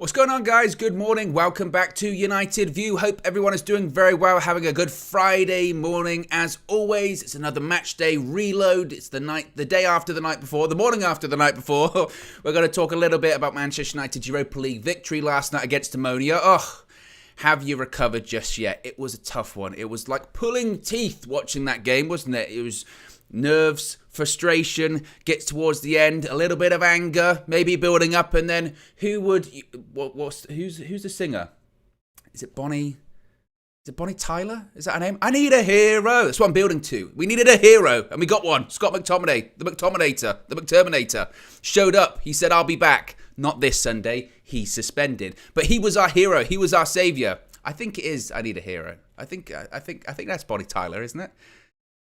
What's going on, guys? Good morning. Welcome back to United View. Hope everyone is doing very well, having a good Friday morning. As always, it's another match day reload. It's the day after the night before, the morning after the night before. We're going to talk a little bit about Manchester United's Europa League victory last night against ammonia. Have you recovered just yet? It was a tough one. It was like pulling teeth watching that game, wasn't it? It was nerves, frustration, gets towards the end, a little bit of anger, maybe building up, and then who's the singer? Is it Bonnie Tyler? Is that her name? I need a hero. That's what I'm building to. We needed a hero, and we got one. Scott McTominay, the McTerminator, showed up. He said, "I'll be back." Not this Sunday. He's suspended, but he was our hero. He was our savior. I think it is. I need a hero. I think that's Bonnie Tyler, isn't it?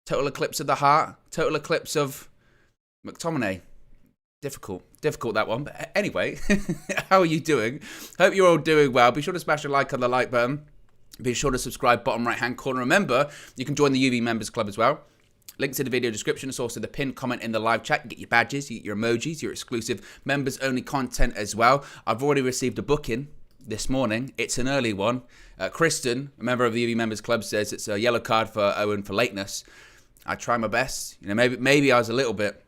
Total eclipse of the heart. Total eclipse of McTominay. Difficult that one. But anyway, how are you doing? Hope you're all doing well. Be sure to smash a like on the like button. Be sure to subscribe, bottom right hand corner. Remember, you can join the UV members club as well. Link to the video description. It's also the pinned comment in the live chat. You get your badges, you get your emojis, your exclusive members only content as well. I've already received a booking this morning. It's an early one. Kristen, a member of the UV members club, says it's a yellow card for Owen for lateness. I try my best. Maybe I was a little bit,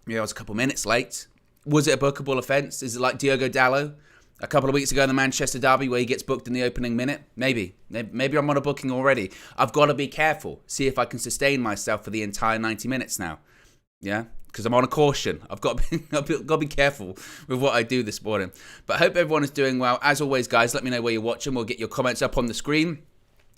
I was a couple minutes late. Was it a bookable offence? Is it like Diogo Dalot a couple of weeks ago in the Manchester derby where he gets booked in the opening minute? Maybe I'm on a booking already. I've got to be careful. See if I can sustain myself for the entire 90 minutes now. Yeah, because I'm on a caution. I've got to be careful with what I do this morning. But I hope everyone is doing well. As always, guys, let me know where you're watching. We'll get your comments up on the screen.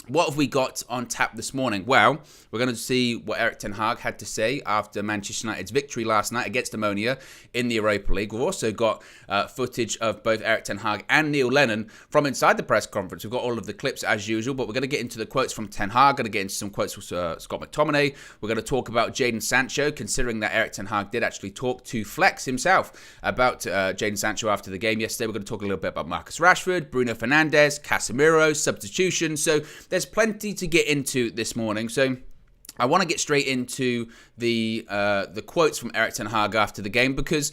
What have we got on tap this morning? Well, we're going to see what Erik ten Hag had to say after Manchester United's victory last night against ammonia in the Europa League. We've also got footage of both Erik ten Hag and Neil Lennon from inside the press conference. We've got all of the clips as usual, but we're going to get into the quotes from ten Hag, going to get into some quotes from Scott McTominay. We're going to talk about Jadon Sancho, considering that Erik ten Hag did actually talk to Flex himself about Jadon Sancho after the game yesterday. We're going to talk a little bit about Marcus Rashford, Bruno Fernandes, Casemiro, substitutions. So there's plenty to get into this morning. So I want to get straight into the quotes from Erik ten Hag after the game, because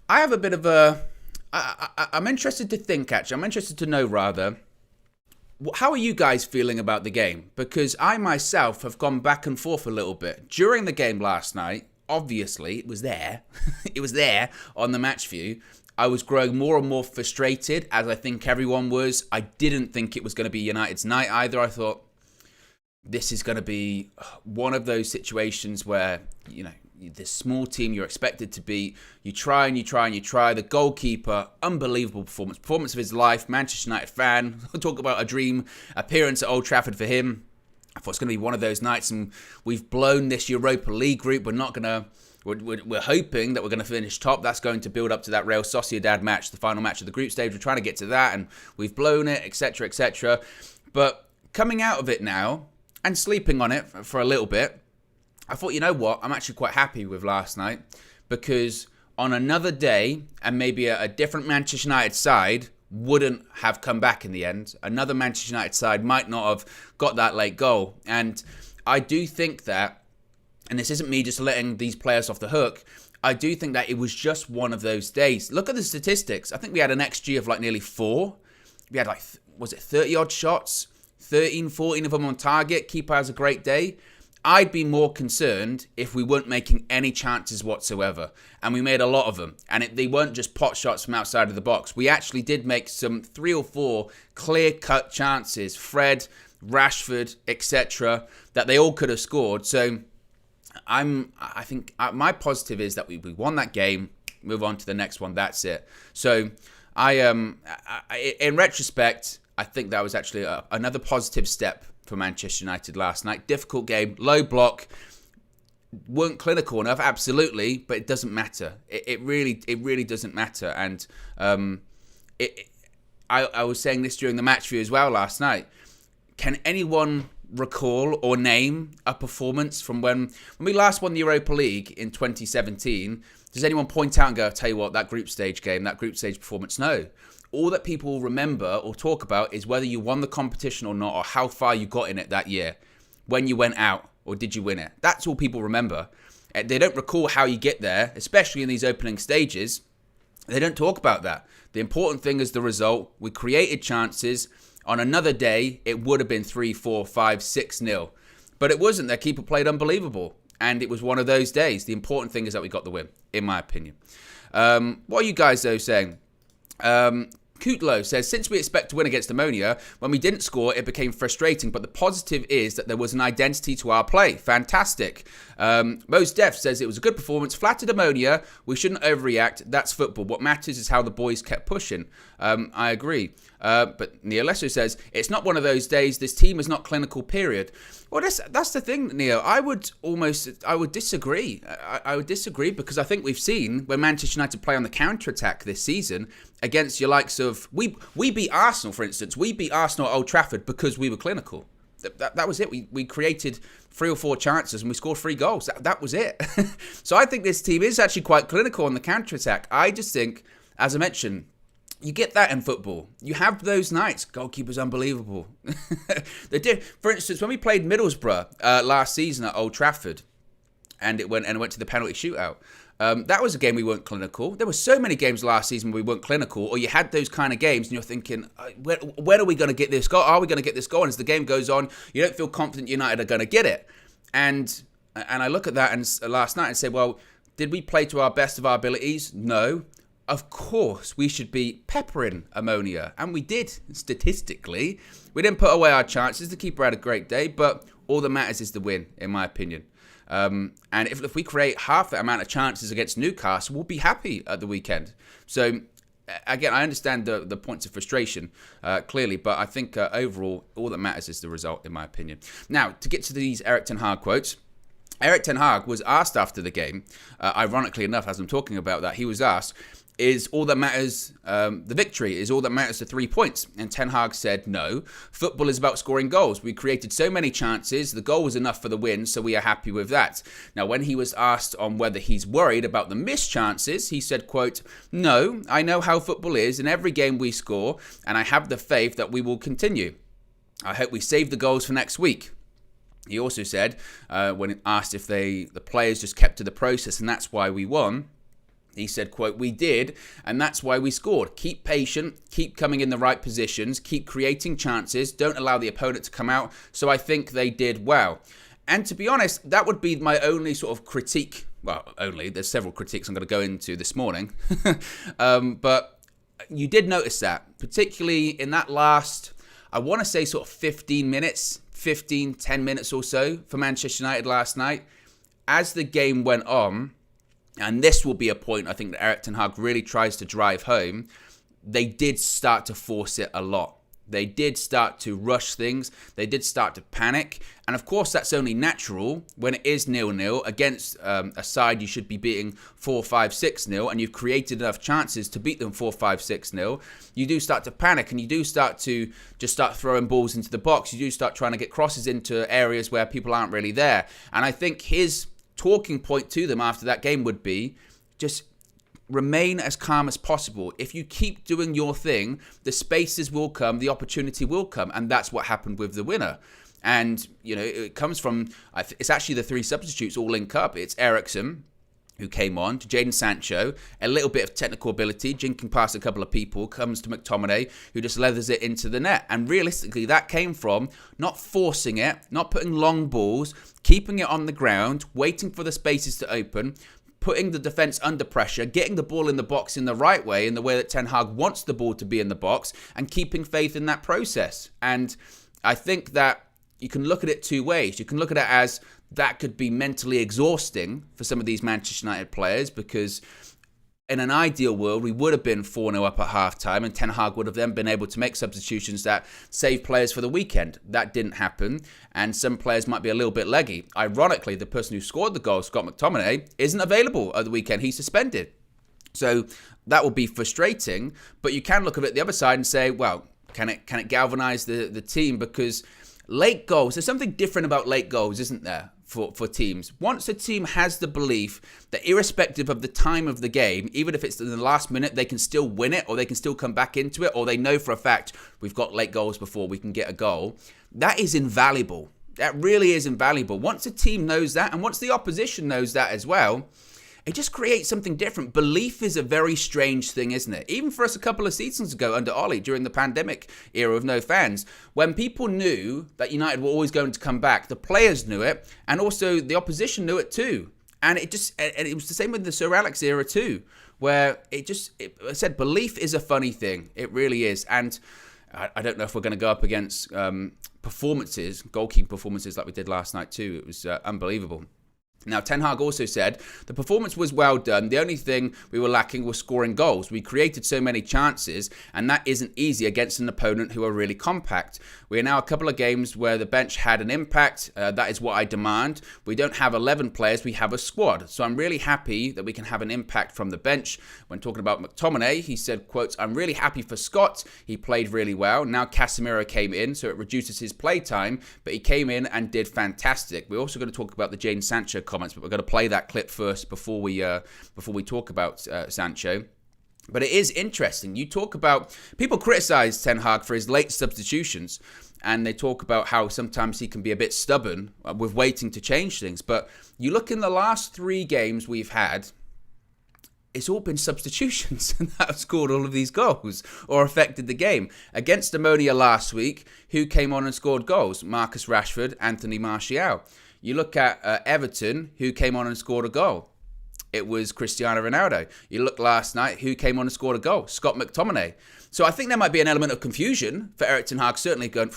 I have a bit of I'm interested to think, actually. I'm interested to know, rather, how are you guys feeling about the game? Because I myself have gone back and forth a little bit. During the game last night, obviously, it was there. It was there on the match view. I was growing more and more frustrated, as I think everyone was. I didn't think it was going to be United's night either. I thought, this is going to be one of those situations where, this small team you're expected to beat, you try and you try and you try. The goalkeeper, unbelievable performance of his life, Manchester United fan. We'll talk about a dream appearance at Old Trafford for him. I thought it's going to be one of those nights, and we've blown this Europa League group. We're hoping that we're going to finish top. That's going to build up to that Real Sociedad match, the final match of the group stage. We're trying to get to that, and we've blown it, etc., etc. But coming out of it now and sleeping on it for a little bit, I thought, you know what? I'm actually quite happy with last night, because on another day, and maybe a different Manchester United side wouldn't have come back in the end. Another Manchester United side might not have got that late goal. And I do think that, and this isn't me just letting these players off the hook, I do think that it was just one of those days. Look at the statistics. I think we had an XG of nearly 4. We had 30 odd shots, 13, 14 of them on target. Keeper has a great day. I'd be more concerned if we weren't making any chances whatsoever. And we made a lot of them. And they weren't just pot shots from outside of the box. We actually did make some 3 or 4 clear-cut chances. Fred, Rashford, etc., that they all could have scored. So I think my positive is that we won that game, move on to the next one. That's it. So in retrospect, I think that was actually another positive step for Manchester United last night. Difficult game, low block, weren't clinical enough, absolutely, but it doesn't matter. It really doesn't matter. And I was saying this during the match view as well last night. Can anyone recall or name a performance from when we last won the Europa League in 2017? Does anyone point out and go, I'll tell you what, that group stage game, that group stage performance? No. All that people remember or talk about is whether you won the competition or not, or how far you got in it that year, when you went out, or did you win it? That's all people remember. They don't recall how you get there, especially in these opening stages. They don't talk about that. The important thing is the result. We created chances. On another day, it would have been 3, 4, 5, 6-0. But it wasn't. Their keeper played unbelievable. And it was one of those days. The important thing is that we got the win, in my opinion. What are you guys, though, saying? Kutlo says, since we expect to win against Ammonia, when we didn't score, it became frustrating, but the positive is that there was an identity to our play. Fantastic. Most Def says it was a good performance. Flattered Ammonia. We shouldn't overreact. That's football. What matters is how the boys kept pushing. I agree. But Neolesso says, it's not one of those days. This team is not clinical, period. Well, that's the thing, Neo. I would disagree. I would disagree because I think we've seen when Manchester United play on the counter-attack this season against your likes of... We beat Arsenal, for instance. We beat Arsenal at Old Trafford because we were clinical. That was it. We created 3 or 4 chances and we scored 3 goals. That was it. So I think this team is actually quite clinical on the counter-attack. I just think, as I mentioned, you get that in football. You have those nights. Goalkeeper's unbelievable. They did. For instance, when we played Middlesbrough last season at Old Trafford, and it went to the penalty shootout, that was a game we weren't clinical. There were so many games last season where we weren't clinical, or you had those kind of games and you're thinking, when are we going to get this goal? Are we going to get this goal? And as the game goes on, you don't feel confident United are going to get it. And I look at that and last night and say, well, did we play to our best of our abilities? No. Of course, we should be peppering Ammonia. And we did, statistically. We didn't put away our chances. The keeper had a great day, but all that matters is the win, in my opinion. And if we create half that amount of chances against Newcastle, we'll be happy at the weekend. So, again, I understand the points of frustration, clearly, but I think overall, all that matters is the result, in my opinion. Now, to get to these Erik ten Hag quotes. Erik ten Hag was asked after the game, ironically enough, as I'm talking about that, he was asked, is all that matters, the victory, is all that matters the 3 points? And Ten Hag said, no, football is about scoring goals. We created so many chances, the goal was enough for the win, so we are happy with that. Now, when he was asked on whether he's worried about the missed chances, he said, quote, no, I know how football is, in every game we score, and I have the faith that we will continue. I hope we save the goals for next week. He also said, when asked if the players just kept to the process and that's why we won, he said, quote, we did, and that's why we scored. Keep patient, keep coming in the right positions, keep creating chances, don't allow the opponent to come out. So I think they did well. And to be honest, that would be my only sort of critique. Well, there's several critiques I'm going to go into this morning. But you did notice that, particularly in that last, I want to say sort of 10 minutes or so for Manchester United last night. As the game went on, and this will be a point I think that Erik ten Hag really tries to drive home, they did start to force it a lot. They did start to rush things. They did start to panic. And of course, that's only natural when it is 0-0 against a side you should be beating 4-5, 6-0, and you've created enough chances to beat them 4-5, 6-0. You do start to panic, and you do start to just start throwing balls into the box. You do start trying to get crosses into areas where people aren't really there. And I think his talking point to them after that game would be just remain as calm as possible. If you keep doing your thing, the spaces will come, the opportunity will come, and that's what happened with the winner. And, you know, it comes from, it's actually the 3 substitutes all link up. It's Eriksen, who came on, to Jadon Sancho, a little bit of technical ability, jinking past a couple of people, comes to McTominay, who just leathers it into the net. And realistically, that came from not forcing it, not putting long balls, keeping it on the ground, waiting for the spaces to open, putting the defence under pressure, getting the ball in the box in the right way, in the way that Ten Hag wants the ball to be in the box, and keeping faith in that process. And I think that you can look at it 2 ways. You can look at it as that could be mentally exhausting for some of these Manchester United players, because in an ideal world, we would have been 4-0 up at half-time, and Ten Hag would have then been able to make substitutions that save players for the weekend. That didn't happen, and some players might be a little bit leggy. Ironically, the person who scored the goal, Scott McTominay, isn't available at the weekend. He's suspended. So that will be frustrating, but you can look at it the other side and say, well, can it galvanise the team? Because late goals, there's something different about late goals, isn't there, for teams? Once a team has the belief that irrespective of the time of the game, even if it's in the last minute, they can still win it, or they can still come back into it, or they know for a fact we've got late goals before we can get a goal, that is invaluable. That really is invaluable. Once a team knows that, and once the opposition knows that as well, it just creates something different. Belief is a very strange thing, isn't it? Even for us a couple of seasons ago under Ollie during the pandemic era of no fans, when people knew that United were always going to come back, the players knew it, and also the opposition knew it too. And it was the same with the Sir Alex era too, where I said belief is a funny thing. It really is. And I don't know if we're going to go up against goalkeeping performances like we did last night too. It was unbelievable. Now, Ten Hag also said the performance was well done. The only thing we were lacking was scoring goals. We created so many chances, and that isn't easy against an opponent who are really compact. We are now a couple of games where the bench had an impact. That is what I demand. We don't have 11 players, we have a squad. So I'm really happy that we can have an impact from the bench. When talking about McTominay, he said, quotes, "I'm really happy for Scott. He played really well. Now Casemiro came in, so it reduces his play time, but he came in and did fantastic." We're also going to talk about the Jadon Sancho comments, but we're going to play that clip first before we talk about Sancho. But it is interesting. You talk about, people criticize Ten Hag for his late substitutions, and they talk about how sometimes he can be a bit stubborn with waiting to change things. But you look in the last 3 games we've had, it's all been substitutions that have scored all of these goals or affected the game. Against Ammonia last week, who came on and scored goals? Marcus Rashford, Anthony Martial. You look at Everton, who came on and scored a goal? It was Cristiano Ronaldo. You look last night, who came on and scored a goal? Scott McTominay. So I think there might be an element of confusion for Erik ten Hag, certainly going,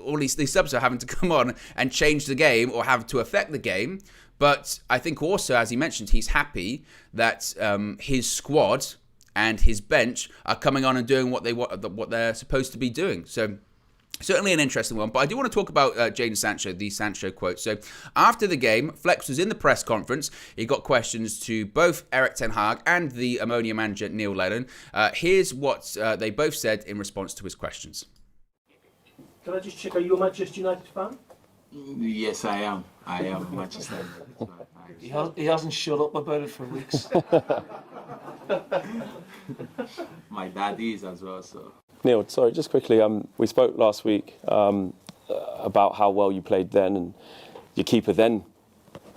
all these subs are having to come on and change the game or have to affect the game. But I think also, as he mentioned, he's happy that his squad and his bench are coming on and doing what they're supposed to be doing. So certainly an interesting one. But I do want to talk about Jadon Sancho, the Sancho quote. So after the game, Flex was in the press conference. He got questions to both Erik ten Hag and the Ammonia manager, Neil Lennon. Here's what they both said in response to his questions. Can I just check, are you a Manchester United fan? Yes, I am. I am a Manchester United fan. He hasn't shut up about it for weeks. My dad is as well, so... Neil, sorry, just quickly, we spoke last week about how well you played then, and your keeper then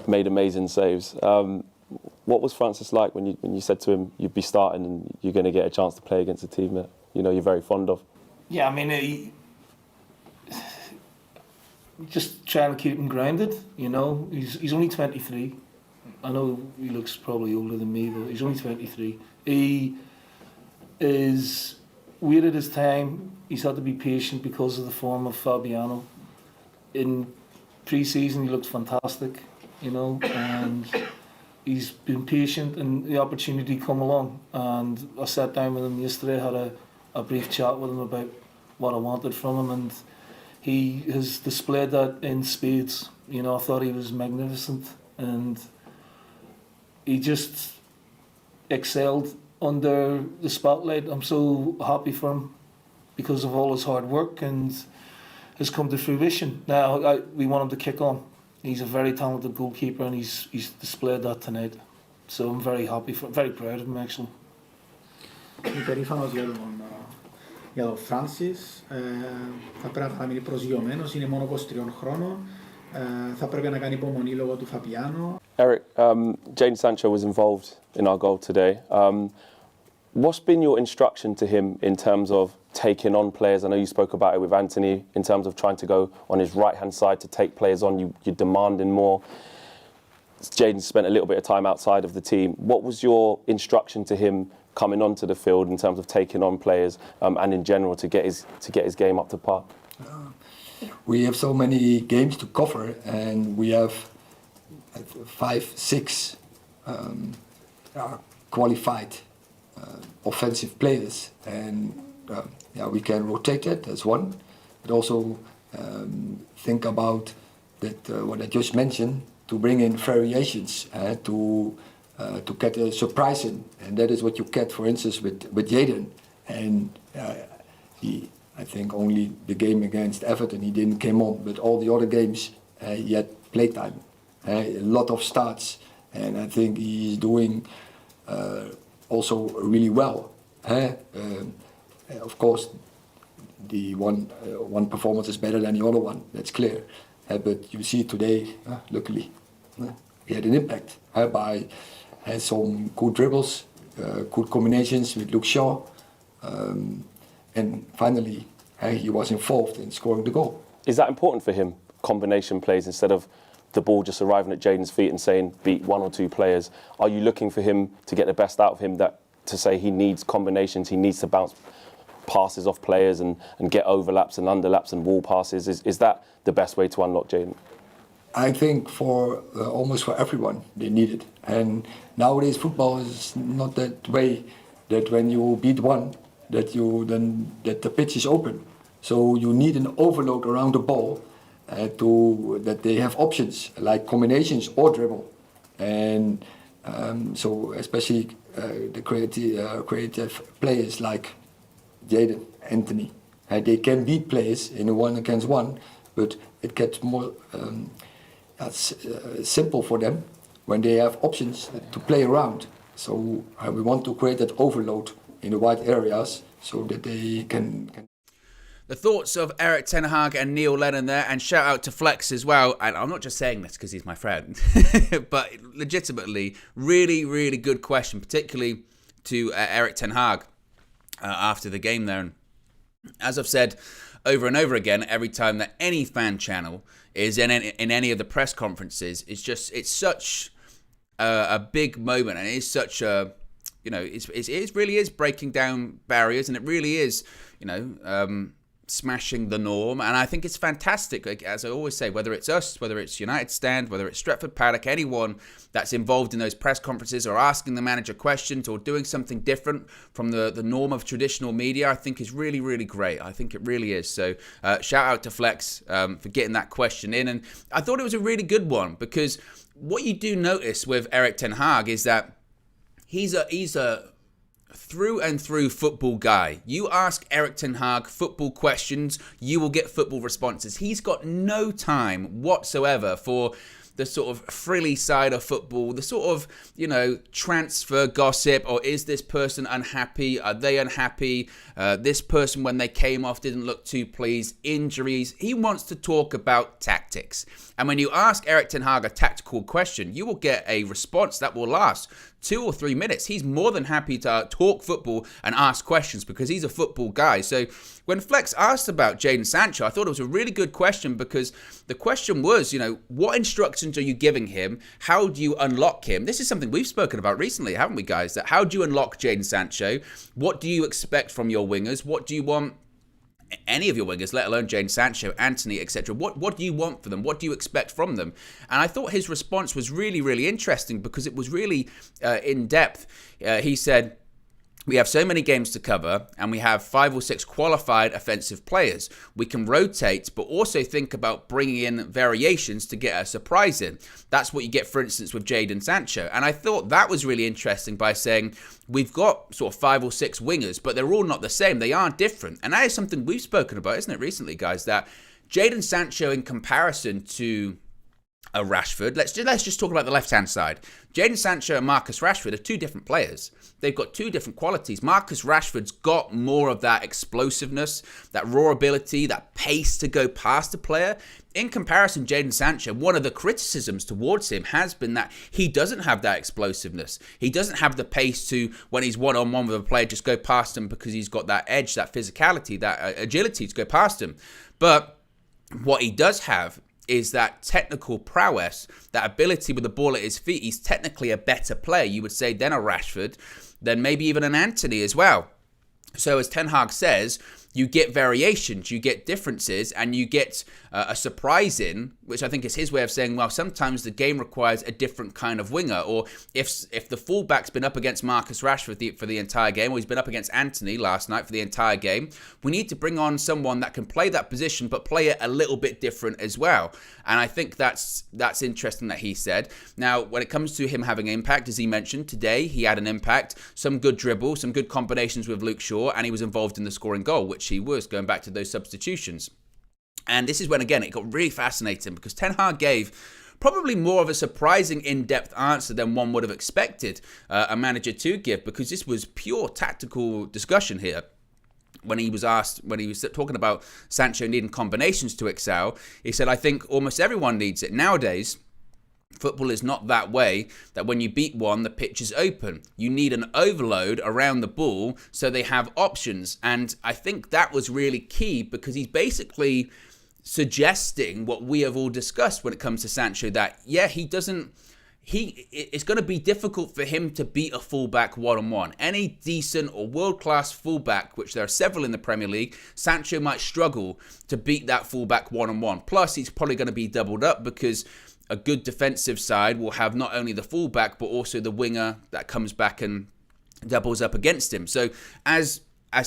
made amazing saves. What was Francis like when you said to him you'd be starting and you're going to get a chance to play against a team that you're very fond of? Yeah, I mean, just trying to keep him grounded. He's only 23. I know he looks probably older than me, but he's only 23. He is waited his time. He's had to be patient because of the form of Fabiano. In pre-season, he looked fantastic, and he's been patient, and the opportunity come along. And I sat down with him yesterday, had a brief chat with him about what I wanted from him, and he has displayed that in spades. I thought he was magnificent, and he just excelled under the spotlight. I'm so happy for him because of all his hard work and has come to fruition. Now we want him to kick on. He's a very talented goalkeeper, and he's displayed that tonight. So I'm very happy very proud of him actually. Είμαι περήφανος για τον Francis. Θα πρέπει να μείνει προσγειωμένος, είναι μόνο 23 χρόνων. Θα πρέπει να κάνει υπομονή λόγω του Φαπιάνο. Eric, Jadon Sancho was involved in our goal today. What's been your instruction to him in terms of taking on players? I know you spoke about it with Anthony in terms of trying to go on his right-hand side to take players on. You're demanding more. Jadon spent a little bit of time outside of the team. What was your instruction to him coming onto the field in terms of taking on players and in general to get his game up to par? We have so many games to cover, and we have 5, 6 qualified offensive players, and we can rotate that. That's one, but also think about that what I just mentioned, to bring in variations to get a surprise in, and that is what you get, for instance, with Jadon. And I think only the game against Everton he didn't come on, but all the other games he had playtime, a lot of starts, and I think he's doing also really well. Of course, the one performance is better than the other one, that's clear. But you see today, luckily, he had an impact by has some good dribbles, good combinations with Luke Shaw, and finally he was involved in scoring the goal. Is that important for him, combination plays, instead of the ball just arriving at Jadon's feet and saying beat one or two players? Are you looking for him to get the best out of him, that to say he needs combinations, he needs to bounce passes off players and get overlaps and underlaps and wall passes? Is that the best way to unlock Jadon? I think for almost for everyone they need it, and nowadays football is not that way that when you beat one that the pitch is open. So you need an overload around the ball that they have options like combinations or dribble, and so especially the creative players like Jadon, Anthony, they can beat players in a 1-against-1, but it gets more simple for them when they have options to play around. So we want to create that overload in the wide areas so that they can. The thoughts of Erik ten Hag and Neil Lennon there, and shout out to Flex as well. And I'm not just saying this because he's my friend, but legitimately, really, really good question, particularly to Erik ten Hag after the game there. And as I've said over and over again, every time that any fan channel is in any of the press conferences, it's such a big moment, and it is such a, it really is breaking down barriers, and it really is, smashing the norm. And I think it's fantastic, like, as I always say, whether it's us, whether it's United Stand, whether it's Stretford Paddock, anyone that's involved in those press conferences or asking the manager questions or doing something different from the norm of traditional media, I think is really, really great. I think it really is. So shout out to Flex for getting that question in. And I thought it was a really good one, because what you do notice with Erik ten Hag is that he's a through and through football guy. You ask Erik ten Hag football questions, you will get football responses. He's got no time whatsoever for the sort of frilly side of football, the sort of, transfer gossip, or is this person unhappy? Are they unhappy? This person, when they came off, didn't look too pleased. Injuries. He wants to talk about tactics. And when you ask Erik ten Hag a tactical question, you will get a response that will last 2 or 3 minutes. He's more than happy to talk football and ask questions because he's a football guy. So when Flex asked about Jadon Sancho, I thought it was a really good question, because the question was, what instructions are you giving him? How do you unlock him? This is something we've spoken about recently, haven't we, guys? That how do you unlock Jadon Sancho? What do you expect from your wingers? What do you want? Any of your wingers, let alone Jadon Sancho, Anthony, etc. What do you want for them? What do you expect from them? And I thought his response was really, really interesting, because it was really in depth. He said, we have so many games to cover, and we have 5 or 6 qualified offensive players. We can rotate, but also think about bringing in variations to get a surprise in. That's what you get, for instance, with Jadon Sancho. And I thought that was really interesting, by saying we've got sort of 5 or 6 wingers, but they're all not the same. They are different. And that is something we've spoken about, isn't it, recently, guys? That Jadon Sancho, in comparison to a Rashford, let's just talk about the left-hand side. Jadon Sancho and Marcus Rashford are 2 different players. They've got 2 different qualities. Marcus Rashford's got more of that explosiveness, that raw ability, that pace to go past a player. In comparison, Jadon Sancho, one of the criticisms towards him has been that he doesn't have that explosiveness. He doesn't have the pace to, when he's one-on-one with a player, just go past him, because he's got that edge, that physicality, that agility to go past him. But what he does have is that technical prowess, that ability with the ball at his feet. He's technically a better player, you would say, than a Rashford, than maybe even an Anthony as well. So as Ten Hag says, you get variations, you get differences, and you get a surprise in, which I think is his way of saying, well, sometimes the game requires a different kind of winger. Or if the fullback's been up against Marcus Rashford for the entire game, or he's been up against Anthony last night for the entire game, we need to bring on someone that can play that position, but play it a little bit different as well. And I think that's interesting that he said. Now, when it comes to him having impact, as he mentioned today, he had an impact, some good dribble, some good combinations with Luke Shaw, and he was involved in the scoring goal, which he was, going back to those substitutions. And this is when, again, it got really fascinating, because Ten Hag gave probably more of a surprising in-depth answer than one would have expected a manager to give, because this was pure tactical discussion here. When he was talking about Sancho needing combinations to excel, he said, I think almost everyone needs it. Nowadays, Football is not that way, that when you beat one, the pitch is open. You need an overload around the ball so they have options. And I think that was really key, because he's basically suggesting what we have all discussed when it comes to Sancho, that, yeah, it's going to be difficult for him to beat a fullback one-on-one. Any decent or world-class fullback, which there are several in the Premier League, Sancho might struggle to beat that fullback one-on-one. Plus, he's probably going to be doubled up, because a good defensive side will have not only the fullback, but also the winger that comes back and doubles up against him. So as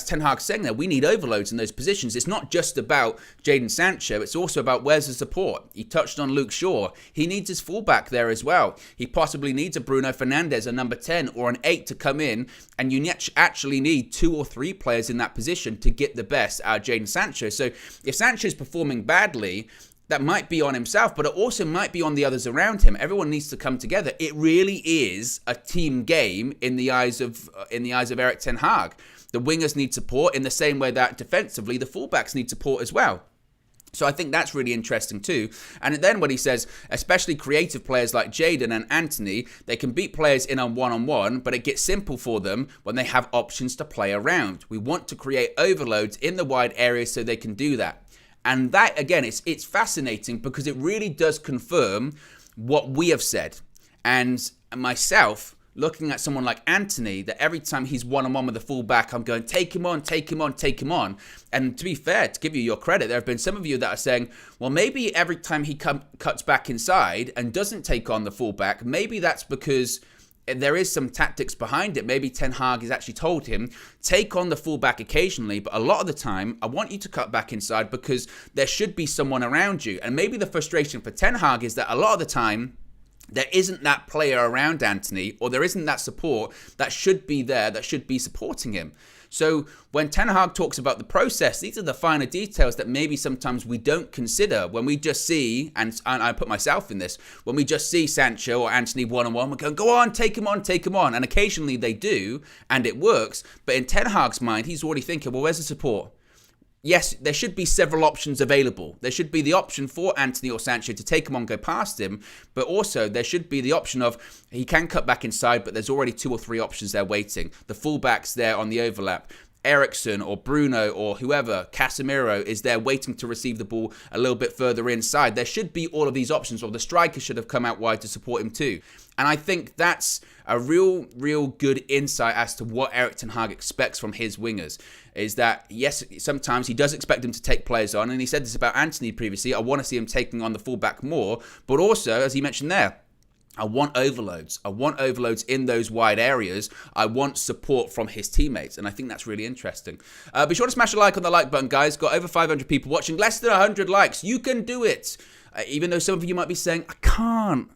Ten Hag's saying there, we need overloads in those positions. It's not just about Jadon Sancho, it's also about where's the support. He touched on Luke Shaw. He needs his fullback there as well. He possibly needs a Bruno Fernandes, a number 10 or an 8 to come in, and you actually need 2 or 3 players in that position to get the best out of Jadon Sancho. So if Sancho's performing badly, that might be on himself, but it also might be on the others around him. Everyone needs to come together. It really is a team game in the eyes of Erik ten Hag. The wingers need support in the same way that defensively the fullbacks need support as well. So I think that's really interesting too. And then when he says, especially creative players like Jadon and Anthony, they can beat players in a one-on-one, but it gets simple for them when they have options to play around. We want to create overloads in the wide areas so they can do that. And that, again, it's fascinating, because it really does confirm what we have said. And myself, looking at someone like Anthony, that every time he's one-on-one with the fullback, I'm going, take him on, take him on, take him on. And to be fair, to give you your credit, there have been some of you that are saying, well, maybe every time he cuts back inside and doesn't take on the fullback, maybe that's because there is some tactics behind it. Maybe Ten Hag has actually told him, take on the fullback occasionally, but a lot of the time, I want you to cut back inside because there should be someone around you. And maybe the frustration for Ten Hag is that a lot of the time, there isn't that player around Anthony, or there isn't that support that should be there, that should be supporting him. So when Ten Hag talks about the process, these are the finer details that maybe sometimes we don't consider when we just see, and I put myself in this, when we just see Sancho or Anthony one-on-one, we're going, go on, take him on, take him on. And occasionally they do, and it works. But in Ten Hag's mind, he's already thinking, well, where's the support? Yes, there should be several options available. There should be the option for Anthony or Sancho to take him on, go past him, but also there should be the option of he can cut back inside, but there's already 2 or 3 options there waiting. The fullback's there on the overlap. Eriksen or Bruno or whoever, Casemiro, is there waiting to receive the ball a little bit further inside. There should be all of these options, or the striker should have come out wide to support him too. And I think that's a real good insight as to what Erik ten Hag expects from his wingers. Is that, yes, sometimes he does expect them to take players on, and he said this about Anthony previously, I want to see him taking on the fullback more, but also, as he mentioned there, I want overloads. I want overloads in those wide areas. I want support from his teammates. And I think that's really interesting. Be sure to smash a like on the like button, guys. Got over 500 people watching. Less than 100 likes. You can do it. Even though some of you might be saying, I can't.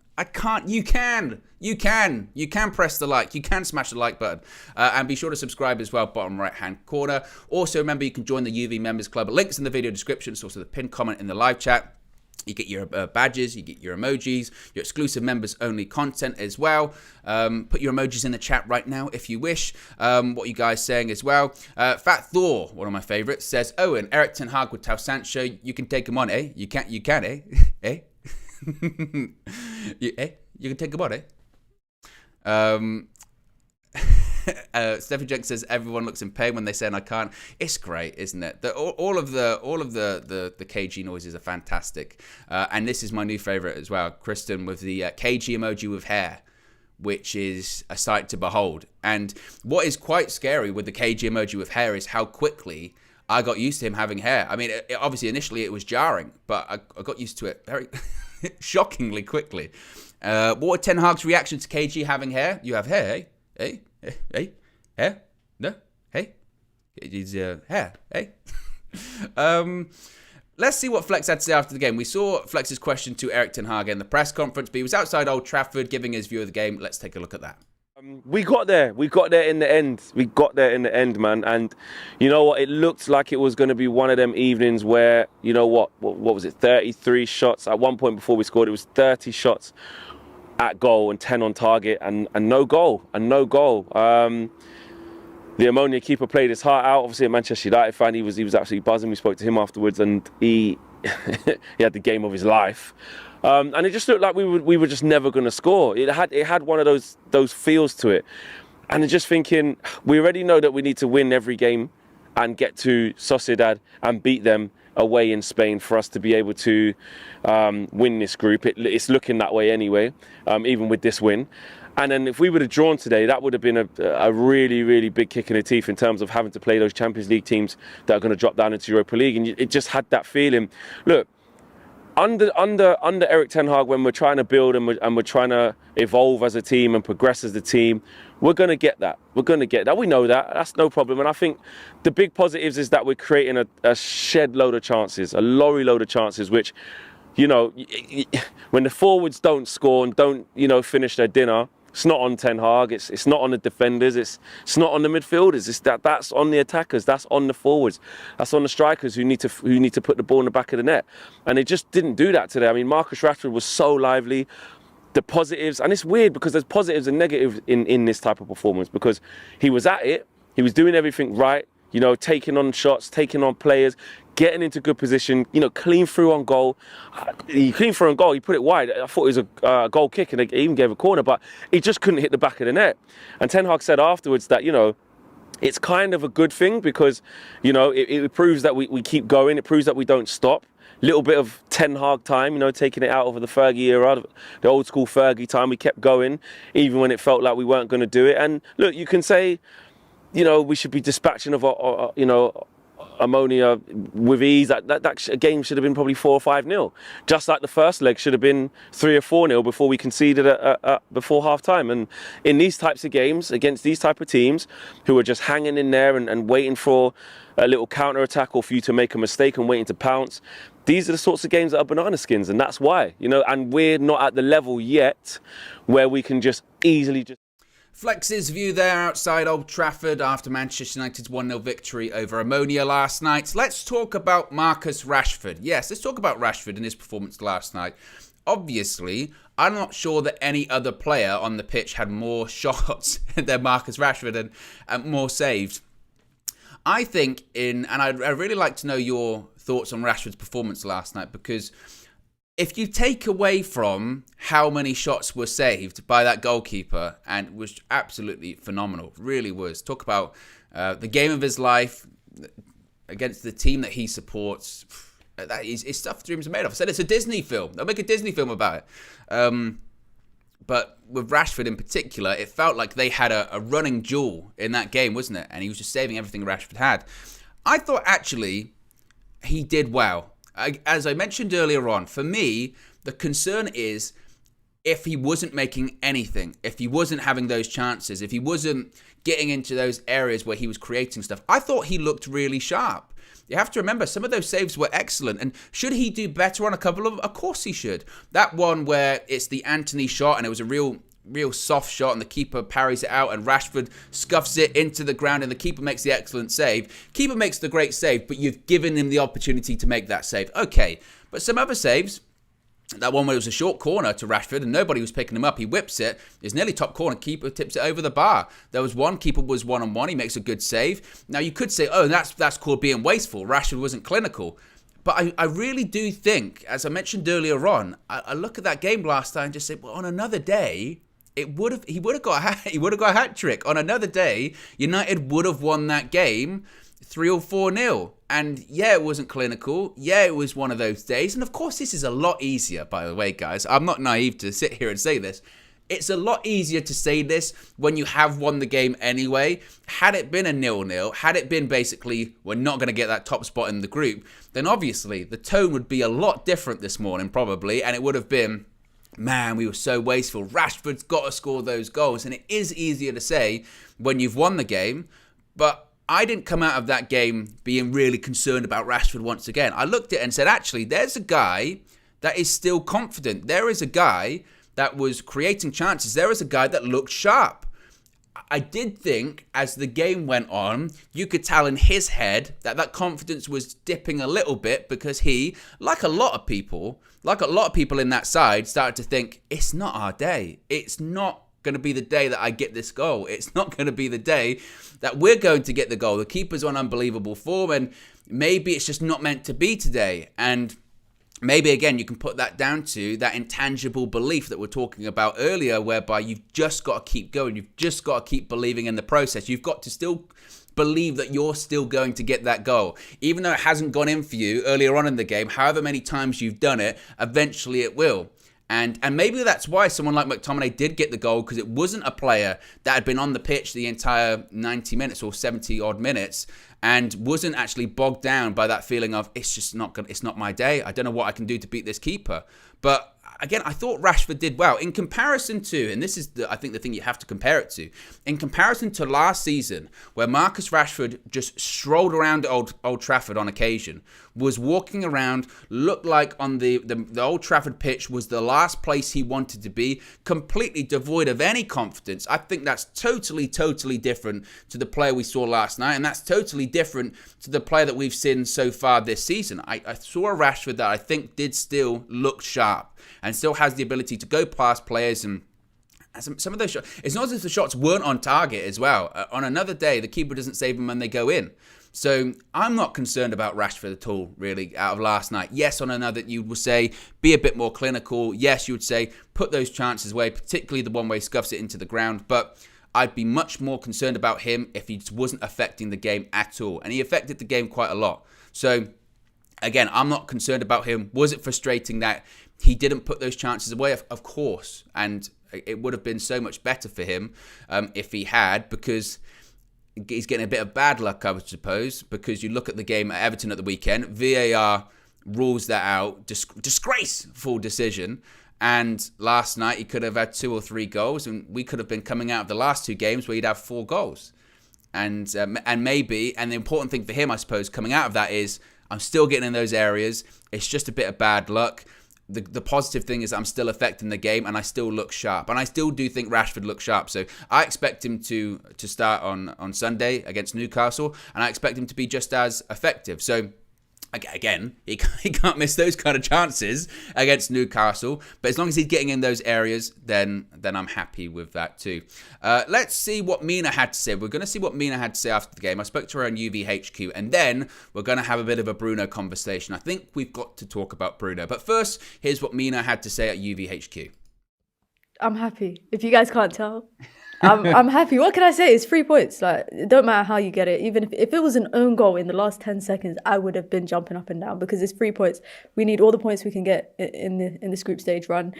You can. You can press the like. You can smash the like button. And be sure to subscribe as well, bottom right-hand corner. Also, remember, you can join the UV Members Club. Links in the video description. It's also the pinned comment in the live chat. You get your badges, you get your emojis, your exclusive members-only content as well. Put your emojis in the chat right now if you wish. What are you guys saying as well? Fat Thor, one of my favourites, says, Owen, Erik ten Hag would tell Sancho, you can take him on, eh? You can, eh? Eh? You can take him on, eh? Steffi Jenks says everyone looks in pain when they say and I can't. It's great, isn't it? All of the KG noises are fantastic, and this is my new favorite as well. Kristen with the KG emoji with hair, which is a sight to behold. And what is quite scary with the KG emoji with hair is how quickly I got used to him having hair. I mean, obviously initially it was jarring, but I got used to it very shockingly quickly. What were Ten Hag's reaction to KG having hair? You have hair, eh? Hey? Hey? Hair? No? Hey? It's hair, hey? Let's see what Flex had to say after the game. We saw Flex's question to Erik ten Hag in the press conference, but he was outside Old Trafford giving his view of the game. Let's take a look at that. We got there in the end. Man. And you know what? It looked like it was going to be one of them evenings where, you know what was it? 33 shots. At one point before we scored, it was 30 shots at goal and 10 on target and no goal. The Ammonia keeper played his heart out. Obviously, a Manchester United fan, he was absolutely buzzing. We spoke to him afterwards, and he he had the game of his life. And it just looked like we were just never going to score. It had one of those feels to it. And I'm just thinking, we already know that we need to win every game and get to Sociedad and beat them away in Spain for us to be able to win this group. It's looking that way anyway, even with this win. And then if we would have drawn today, that would have been a really, really big kick in the teeth in terms of having to play those Champions League teams that are going to drop down into Europa League. And it just had that feeling. Look, under Erik ten Hag, when we're trying to build and we're trying to evolve as a team and progress as a team, we're going to get that. We're going to get that. We know that. That's no problem. And I think the big positives is that we're creating a shed load of chances, a lorry load of chances, which, you know, when the forwards don't score and don't, you know, finish their dinner, it's not on Ten Hag, it's not on the defenders, it's not on the midfielders, that's on the attackers, that's on the forwards, that's on the strikers who need to put the ball in the back of the net. And they just didn't do that today. I mean, Marcus Rashford was so lively. The positives, and it's weird because there's positives and negatives in this type of performance, because he was at it, he was doing everything right, you know, taking on shots, taking on players, getting into good position, you know, clean through on goal. He clean through on goal, he put it wide. I thought it was a goal kick and he even gave a corner, but he just couldn't hit the back of the net. And Ten Hag said afterwards that, you know, it's kind of a good thing because, you know, it proves that we keep going. It proves that we don't stop. Little bit of Ten Hag time, you know, taking it out of the Fergie era, the old school Fergie time. We kept going, even when it felt like we weren't going to do it. And look, you can say, you know, we should be dispatching of, you know, ammonia with ease. That game should have been probably 4 or 5-0. Just like the first leg should have been 3 or 4-0 before we conceded before half time. And in these types of games, against these type of teams who are just hanging in there and waiting for a little counter attack or for you to make a mistake and waiting to pounce, these are the sorts of games that are banana skins, and that's why, you know, and we're not at the level yet where we can just easily just. Flex's view there outside Old Trafford after Manchester United's 1-0 victory over Ammonia last night. Let's talk about Marcus Rashford. Yes, let's talk about Rashford and his performance last night. Obviously, I'm not sure that any other player on the pitch had more shots than Marcus Rashford and more saves. I think and I'd really like to know your thoughts on Rashford's performance last night, because if you take away from how many shots were saved by that goalkeeper, and it was absolutely phenomenal, really was. Talk about the game of his life against the team that he supports. That is stuff dreams are made of. I said it's a Disney film. They'll make a Disney film about it. But with Rashford in particular, it felt like they had a running duel in that game, wasn't it? And he was just saving everything Rashford had. I thought actually he did well. As I mentioned earlier on, for me, the concern is if he wasn't making anything, if he wasn't having those chances, if he wasn't getting into those areas where he was creating stuff. I thought he looked really sharp. You have to remember, some of those saves were excellent. And should he do better on a couple of them? Of course he should. That one where it's the Antony shot and it was a real soft shot and the keeper parries it out and Rashford scuffs it into the ground and the keeper makes the excellent save. Keeper makes the great save, but you've given him the opportunity to make that save. Okay, but some other saves, that one where it was a short corner to Rashford and nobody was picking him up, he whips it, it's nearly top corner, keeper tips it over the bar. There was one, keeper was one-on-one, he makes a good save. Now you could say, oh, that's called being wasteful, Rashford wasn't clinical. But I really do think, as I mentioned earlier on, I look at that game last night and just say, well, on another day, he would have got a hat trick. On another day, United would have won that game 3 or 4-0. And yeah, it wasn't clinical. Yeah, it was one of those days. And of course, this is a lot easier, by the way, guys. I'm not naive to sit here and say this. It's a lot easier to say this when you have won the game anyway. Had it been a 0-0, had it been basically we're not going to get that top spot in the group, then obviously the tone would be a lot different this morning probably. And it would have been, man, we were so wasteful. Rashford's got to score those goals. And it is easier to say when you've won the game. But I didn't come out of that game being really concerned about Rashford once again. I looked at it and said, actually, there's a guy that is still confident. There is a guy that was creating chances. There is a guy that looked sharp. I did think as the game went on, you could tell in his head that confidence was dipping a little bit because he, like a lot of people in that side, started to think, it's not our day. It's not going to be the day that I get this goal. It's not going to be the day that we're going to get the goal. The keeper's on unbelievable form and maybe it's just not meant to be today. And maybe again you can put that down to that intangible belief that we're talking about earlier, whereby you've just got to keep going, you've just got to keep believing in the process, you've got to still believe that you're still going to get that goal, even though it hasn't gone in for you earlier on in the game. However many times you've done it, eventually it will. And maybe that's why someone like McTominay did get the goal, because it wasn't a player that had been on the pitch the entire 90 minutes or 70 odd minutes and wasn't actually bogged down by that feeling of it's not my day. I don't know what I can do to beat this keeper. But again, I thought Rashford did well in comparison to, and this is I think the thing you have to compare it to, in comparison to last season, where Marcus Rashford just strolled around Old Trafford on occasion, was walking around, looked like on the Old Trafford pitch was the last place he wanted to be, completely devoid of any confidence. I think that's totally different to the player we saw last night, and that's totally different to the player that we've seen so far this season. I saw a Rashford that I think did still look sharp and still has the ability to go past players, and some of those shots, it's not as if the shots weren't on target as well. On another day, the keeper doesn't save them when they go in. So I'm not concerned about Rashford at all, really, out of last night. Yes, on another, you would say, be a bit more clinical. Yes, you would say, put those chances away, particularly the one where he scuffs it into the ground. But I'd be much more concerned about him if he wasn't affecting the game at all. And he affected the game quite a lot. So again, I'm not concerned about him. Was it frustrating that he didn't put those chances away? Of course. And it would have been so much better for him if he had, because he's getting a bit of bad luck, I would suppose, because you look at the game at Everton at the weekend, VAR rules that out, disgraceful decision. And last night he could have had 2 or 3 goals, and we could have been coming out of the last 2 games where he'd have 4 goals. And maybe, and the important thing for him, I suppose, coming out of that is, I'm still getting in those areas. It's just a bit of bad luck. The positive thing is I'm still affecting the game and I still look sharp. And I still do think Rashford looks sharp. So I expect him to start on Sunday against Newcastle, and I expect him to be just as effective. So again, he can't miss those kind of chances against Newcastle. But as long as he's getting in those areas, then I'm happy with that too. Let's see what Mina had to say. We're going to see what Mina had to say after the game. I spoke to her on UVHQ, and then we're going to have a bit of a Bruno conversation. I think we've got to talk about Bruno. But first, here's what Mina had to say at UVHQ. I'm happy. If you guys can't tell, I'm happy. What can I say? It's 3 points. Like, it don't matter how you get it. Even if it was an own goal in the last 10 seconds, I would have been jumping up and down, because it's 3 points. We need all the points we can get in this group stage run.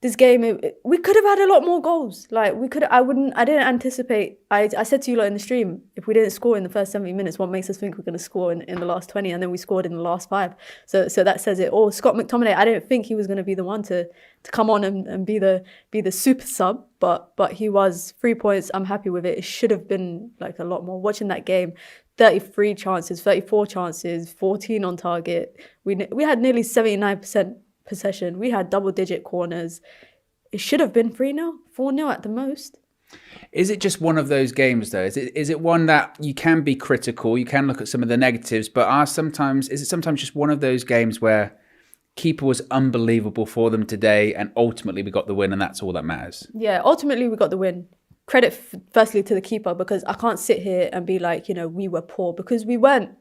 This game, we could have had a lot more goals. Like, I didn't anticipate. I said to you lot in the stream, if we didn't score in the first 70 minutes, what makes us think we're going to score in the last 20? And then we scored in the last 5. So that says it all. Scott McTominay, I didn't think he was going to be the one to come on and be the super sub, but he was. 3 points. I'm happy with it. It should have been like a lot more. Watching that game, 33 chances, 34 chances, 14 on target. We had nearly 79% possession. We had double-digit corners. It should have been 3-0, 4-0 at the most. Is it just one of those games, though? Is it one that you can be critical, you can look at some of the negatives, but is it sometimes just one of those games where keeper was unbelievable for them today, and ultimately we got the win, and that's all that matters? Yeah, ultimately we got the win. Credit firstly to the keeper, because I can't sit here and be like, we were poor, because we weren't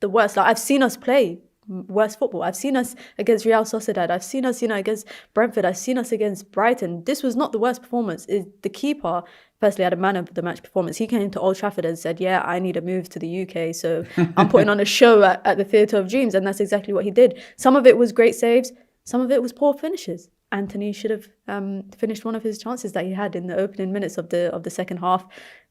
the worst. Like, I've seen us play worse football. I've seen us against Real Sociedad. I've seen us, against Brentford. I've seen us against Brighton. This was not the worst performance. The keeper, firstly, had a man of the match performance. He came to Old Trafford and said, yeah, I need a move to the UK, so I'm putting on a show at the Theatre of Dreams, and that's exactly what he did. Some of it was great saves. Some of it was poor finishes. Anthony should have finished one of his chances that he had in the opening minutes of the second half.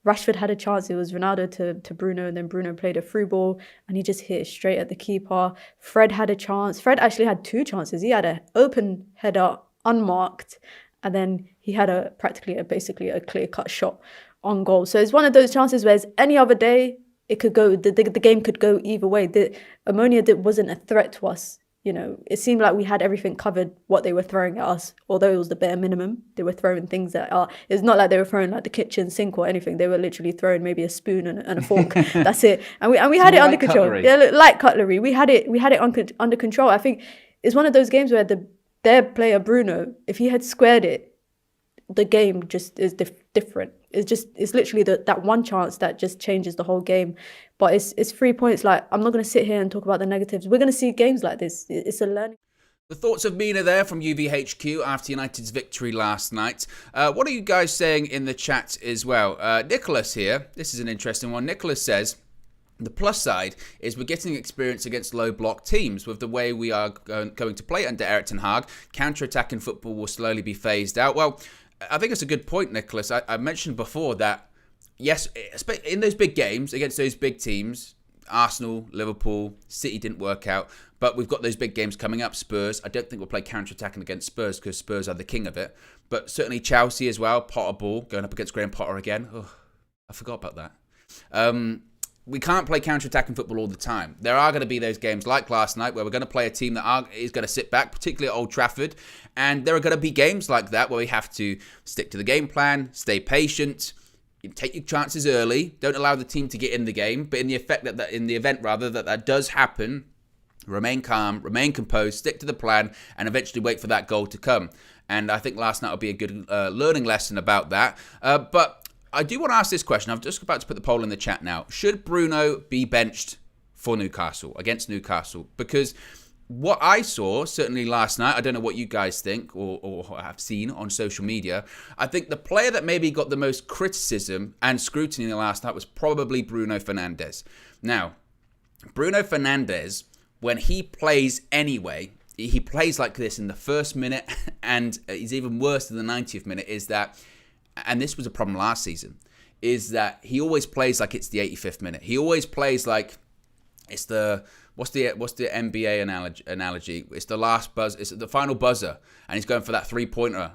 Rashford had a chance. It was Ronaldo to Bruno, and then Bruno played a through ball and he just hit it straight at the keeper. Fred had a chance. Fred actually had 2 chances. He had an open header, unmarked, and then he had basically a clear-cut shot on goal. So it's one of those chances where any other day it could go. The game could go either way. The ammonia wasn't a threat to us. It seemed like we had everything covered, what they were throwing at us, although it was the bare minimum. They were throwing things it's not like they were throwing like the kitchen sink or anything. They were literally throwing maybe a spoon and a fork. That's it. And we had it under control. Cutlery. Yeah, light cutlery. We had it under control. I think it's one of those games where their player Bruno, if he had squared it, the game just is different. It's literally that one chance that just changes the whole game. But it's 3 points. Like, I'm not going to sit here and talk about the negatives. We're going to see games like this. It's a learning. The thoughts of Mina there from UVHQ after United's victory last night. What are you guys saying in the chat as well? Nicholas here, this is an interesting one. Nicholas says, the plus side is we're getting experience against low block teams. With the way we are going to play under Erik ten Hag, counter-attacking football will slowly be phased out. Well, I think it's a good point, Nicholas. I mentioned before that, yes, in those big games against those big teams, Arsenal, Liverpool, City didn't work out. But we've got those big games coming up. Spurs, I don't think we'll play counter-attacking against Spurs because Spurs are the king of it. But certainly Chelsea as well. Potter ball, going up against Graham Potter again. Oh, I forgot about that. We can't play counter-attacking football all the time. There are going to be those games like last night where we're going to play a team that is going to sit back, particularly at Old Trafford. And there are going to be games like that where we have to stick to the game plan, stay patient, take your chances early, don't allow the team to get in the game. But in the event that does happen, remain calm, remain composed, stick to the plan, and eventually wait for that goal to come. And I think last night will be a good learning lesson about that. But I do want to ask this question. I'm just about to put the poll in the chat now. Should Bruno be benched for Newcastle, against Newcastle? Because what I saw, certainly last night, I don't know what you guys think or have seen on social media, I think the player that maybe got the most criticism and scrutiny in the last night was probably Bruno Fernandes. Now, Bruno Fernandes, when he plays anyway, he plays like this in the first minute, and he's even worse in the 90th minute, is that, and this was a problem last season, is that he always plays like it's the 85th minute. He always plays like it's the, what's the NBA analogy? It's the last buzz, it's the final buzzer, and he's going for that three-pointer.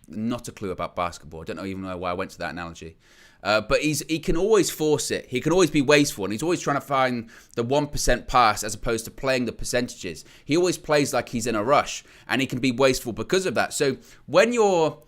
Not a clue about basketball. I don't even know why I went to that analogy. But he can always force it. He can always be wasteful, and he's always trying to find the 1% pass as opposed to playing the percentages. He always plays like he's in a rush, and he can be wasteful because of that. So when you're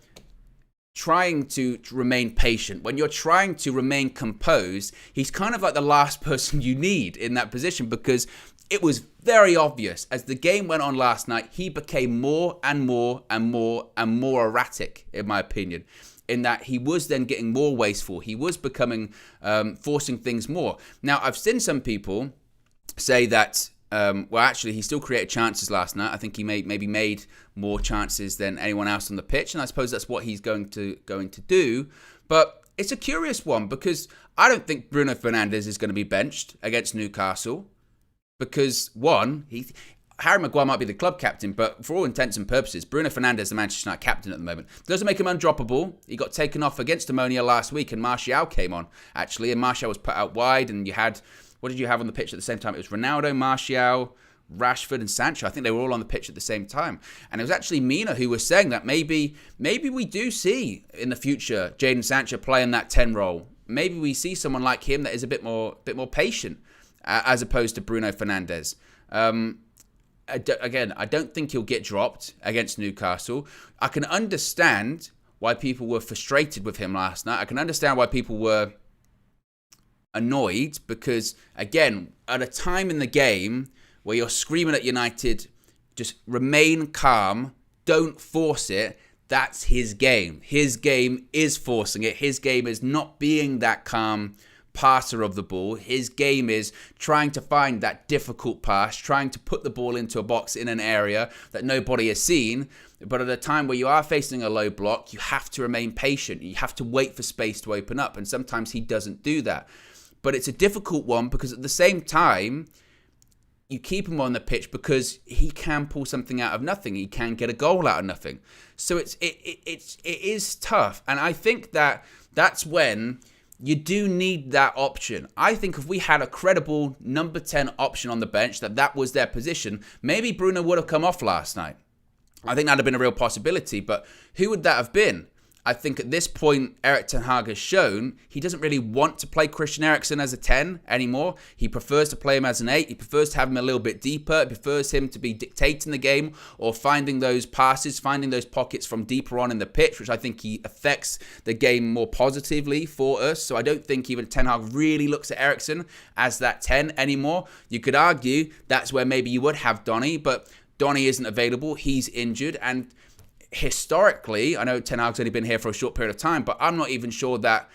trying to remain patient, when you're trying to remain composed, he's kind of like the last person you need in that position, because it was very obvious as the game went on last night, he became more and more and more and more erratic, in my opinion, in that he was then getting more wasteful. He was becoming, forcing things more. Now, I've seen some people say that, well, actually, he still created chances last night. I think he maybe made more chances than anyone else on the pitch, and I suppose that's what he's going to do. But it's a curious one, because I don't think Bruno Fernandes is going to be benched against Newcastle, because one, Harry Maguire might be the club captain, but for all intents and purposes, Bruno Fernandes is the Manchester United captain at the moment. Doesn't make him undroppable. He got taken off against ammonia last week, and Martial came on, actually, and Martial was put out wide, and you had, what did you have on the pitch at the same time? It was Ronaldo, Martial, Rashford and Sancho. I think they were all on the pitch at the same time. And it was actually Mina who was saying that maybe we do see in the future Jadon Sancho playing that 10 role. Maybe we see someone like him that is a bit more patient as opposed to Bruno Fernandes. Again, I don't think he'll get dropped against Newcastle. I can understand why people were frustrated with him last night. I can understand why people were annoyed, because, again, at a time in the game where you're screaming at United, just remain calm, don't force it, that's his game. His game is forcing it. His game is not being that calm passer of the ball. His game is trying to find that difficult pass, trying to put the ball into a box in an area that nobody has seen. But at a time where you are facing a low block, you have to remain patient. You have to wait for space to open up. And sometimes he doesn't do that. But it's a difficult one, because at the same time, you keep him on the pitch because he can pull something out of nothing. He can get a goal out of nothing. So it is tough. And I think that's when you do need that option. I think if we had a credible number 10 option on the bench, that was their position, maybe Bruno would have come off last night. I think that would have been a real possibility. But who would that have been? I think at this point, Erik ten Hag has shown he doesn't really want to play Christian Eriksen as a 10 anymore. He prefers to play him as an 8. He prefers to have him a little bit deeper. He prefers him to be dictating the game or finding those passes, finding those pockets from deeper on in the pitch, which I think he affects the game more positively for us. So I don't think even Ten Hag really looks at Eriksen as that 10 anymore. You could argue that's where maybe you would have Donny, but Donny isn't available. He's injured, and historically, I know Ten Hag's only been here for a short period of time, but I'm not even sure that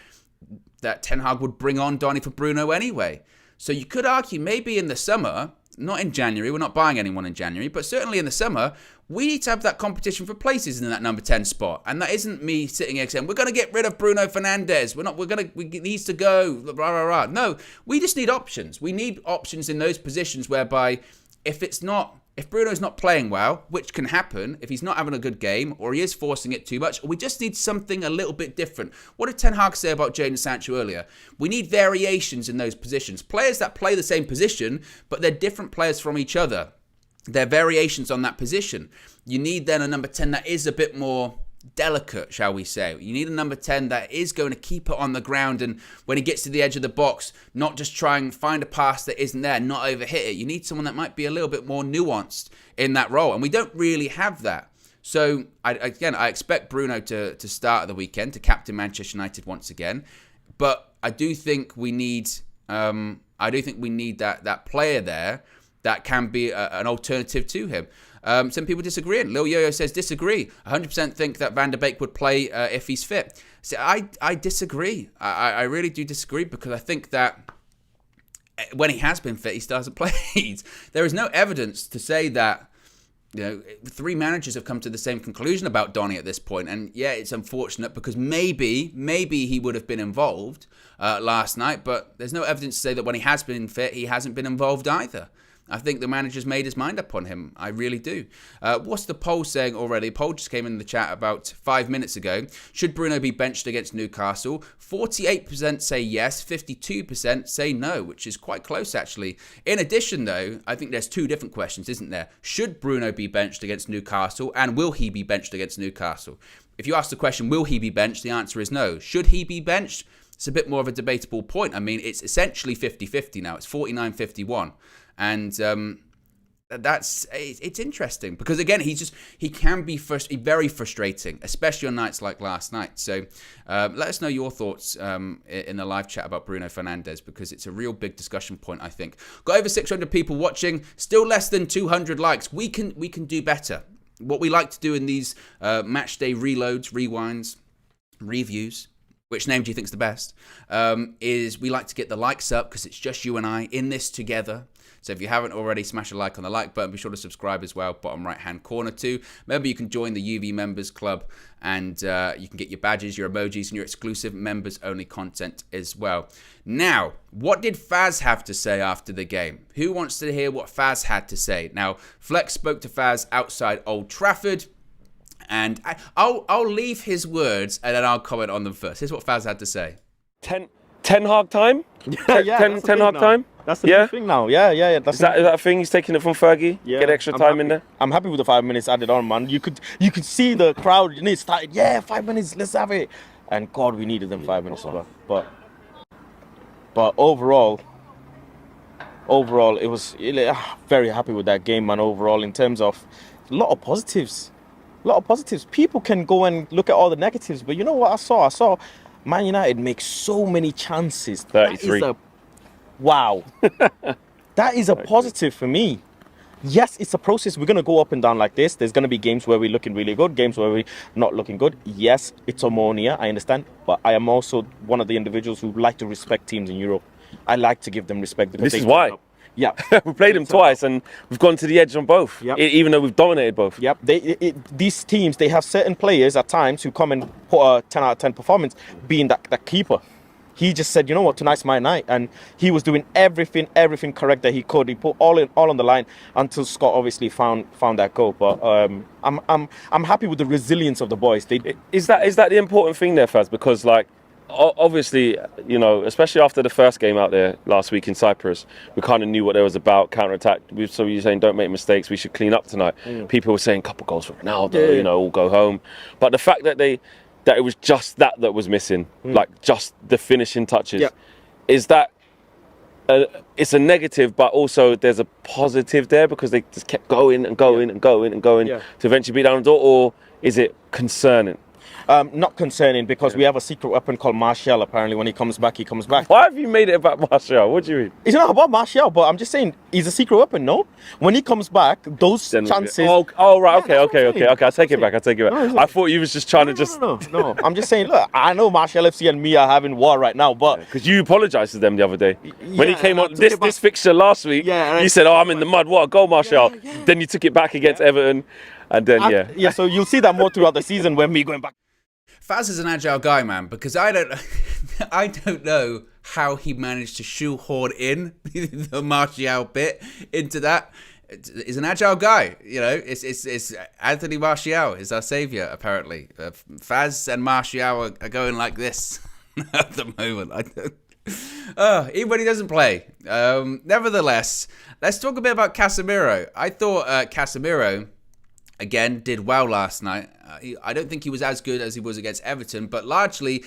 Ten Hag would bring on Donny for Bruno anyway. So you could argue maybe in the summer, not in January, we're not buying anyone in January, but certainly in the summer, we need to have that competition for places in that number 10 spot. And that isn't me sitting here saying, we're going to get rid of Bruno Fernandes. He needs to go, rah, rah, rah. No, we just need options. We need options in those positions whereby if Bruno's not playing well, which can happen if he's not having a good game or he is forcing it too much, we just need something a little bit different. What did Ten Hag say about Jadon Sancho earlier? We need variations in those positions. Players that play the same position, but they're different players from each other. They're variations on that position. You need then a number 10 that is a bit more delicate, shall we say. You need a number 10 that is going to keep it on the ground, and when he gets to the edge of the box, not just try and find a pass that isn't there, not overhit it. You need someone that might be a little bit more nuanced in that role, and we don't really have that. So I expect Bruno to start at the weekend, to captain Manchester United once again, but I do think we need that player there that can be an alternative to him. Some people disagree. Lil Yo-Yo says disagree. 100% think that Van der Beek would play if he's fit. So I disagree. I really do disagree, because I think that when he has been fit, he still hasn't played. There is no evidence to say that, you know, 3 managers have come to the same conclusion about Donny at this point. And yeah, it's unfortunate, because maybe he would have been involved last night, but there's no evidence to say that when he has been fit, he hasn't been involved either. I think the manager's made his mind up on him. I really do. What's the poll saying already? Poll just came in the chat about 5 minutes ago. Should Bruno be benched against Newcastle? 48% say yes, 52% say no, which is quite close actually. In addition though, I think there's 2 different questions, isn't there? Should Bruno be benched against Newcastle, and will he be benched against Newcastle? If you ask the question, will he be benched? The answer is no. Should he be benched? It's a bit more of a debatable point. I mean, it's essentially 50-50 now. It's 49-51. And it's interesting, because again, he can be very frustrating, especially on nights like last night. So let us know your thoughts in the live chat about Bruno Fernandes, because it's a real big discussion point, I think. Got over 600 people watching, still less than 200 likes. We can do better. What we like to do in these match day reloads, rewinds, reviews, which name do you think's the best, is we like to get the likes up, because it's just you and I in this together. So if you haven't already, smash a like on the like button. Be sure to subscribe as well, bottom right-hand corner too. Remember, you can join the UV Members Club, and you can get your badges, your emojis, and your exclusive members-only content as well. Now, what did Faz have to say after the game? Who wants to hear what Faz had to say? Now, Flex spoke to Faz outside Old Trafford, and I'll leave his words, and then I'll comment on them first. Here's what Faz had to say. Ten Hag time? Ten Hag time? That's the new thing now. Yeah. Is that a thing? He's taking it from Fergie? Yeah, Get extra time in there? I'm happy with the 5 minutes added on, man. You could see the crowd, it started, 5 minutes, let's have it. And God, we needed them 5 minutes, but overall, it was very happy with that game, man. Overall, in terms of a lot of positives. People can go and look at all the negatives, but you know what I saw Man United make so many chances. 33. Wow. That is a positive for me. Yes, it's a process. We're going to go up and down like this. There's going to be games where we're looking really good, games where we're not looking good. Yes, it's ammonia, I understand. But I am also one of the individuals who like to respect teams in Europe. I like to give them respect. Because this is why. Yeah. We played them twice and we've gone to the edge on both, even though we've dominated both. Yep. These teams, they have certain players at times who come and put a 10 out of 10 performance, being that keeper. He just said, you know what, tonight's my night, and he was doing everything correct that he could. He put all on the line until Scott obviously found that goal. But I'm happy with the resilience of the boys. Is that the important thing there, Faz? Because obviously, especially after the first game out there last week in Cyprus, we kind of knew what there was about, counter-attack. So you're saying don't make mistakes, we should clean up tonight. People were saying couple goals for Ronaldo, all go home. But the fact that it was just that was missing, like just the finishing touches. Yep. Is that it's a negative, but also there's a positive there because they just kept going to eventually beat down the door, or is it concerning? Not concerning because we have a secret weapon called Martial. Apparently, when he comes back, he comes back. Why have you made it about Martial? What do you mean? It's not about Martial, but I'm just saying he's a secret weapon. No, when he comes back, those chances. Oh, right. Yeah, Okay. I take it back. I thought you was just trying to just. No. I'm just saying. Look, I know Martial FC and me are having war right now, but because you apologised to them the other day when he came on this fixture last week. Yeah, you said, "Oh, I'm in the mud. What a goal, Martial!" Then you took it back against Everton, and then So you'll see that more throughout the season when we going back. Faz is an agile guy, man, because I don't know how he managed to shoehorn in the Martial bit into that. He's an agile guy, you know. It's Anthony Martial is our savior, apparently. Faz and Martial are going like this at the moment. Even when he doesn't play. Nevertheless, let's talk a bit about Casemiro. I thought Casemiro, again, did well last night. I don't think he was as good as he was against Everton, but largely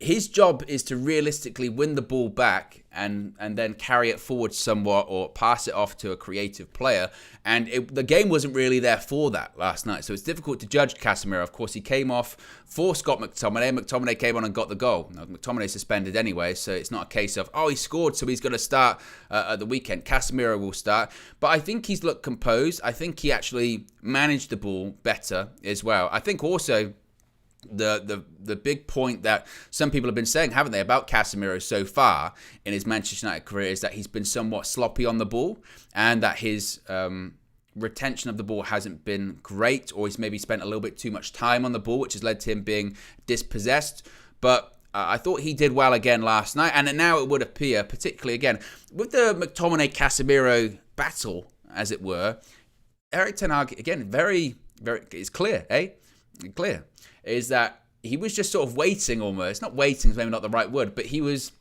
his job is to realistically win the ball back and then carry it forward somewhat or pass it off to a creative player. And the game wasn't really there for that last night. So it's difficult to judge Casemiro. Of course, he came off for Scott McTominay. McTominay came on and got the goal. Now, McTominay suspended anyway, so it's not a case of, he scored, so he's going to start at the weekend. Casemiro will start. But I think he's looked composed. I think he actually managed the ball better as well. I think also the big point that some people have been saying, haven't they, about Casemiro so far in his Manchester United career is that he's been somewhat sloppy on the ball and that his retention of the ball hasn't been great, or he's maybe spent a little bit too much time on the ball, which has led to him being dispossessed. But I thought he did well again last night, and now it would appear, particularly again, with the McTominay-Casemiro battle, as it were, Erik ten Hag, again, very, very, it's clear, Clear. Is that he was just sort of waiting almost. Not waiting is maybe not the right word, but he was...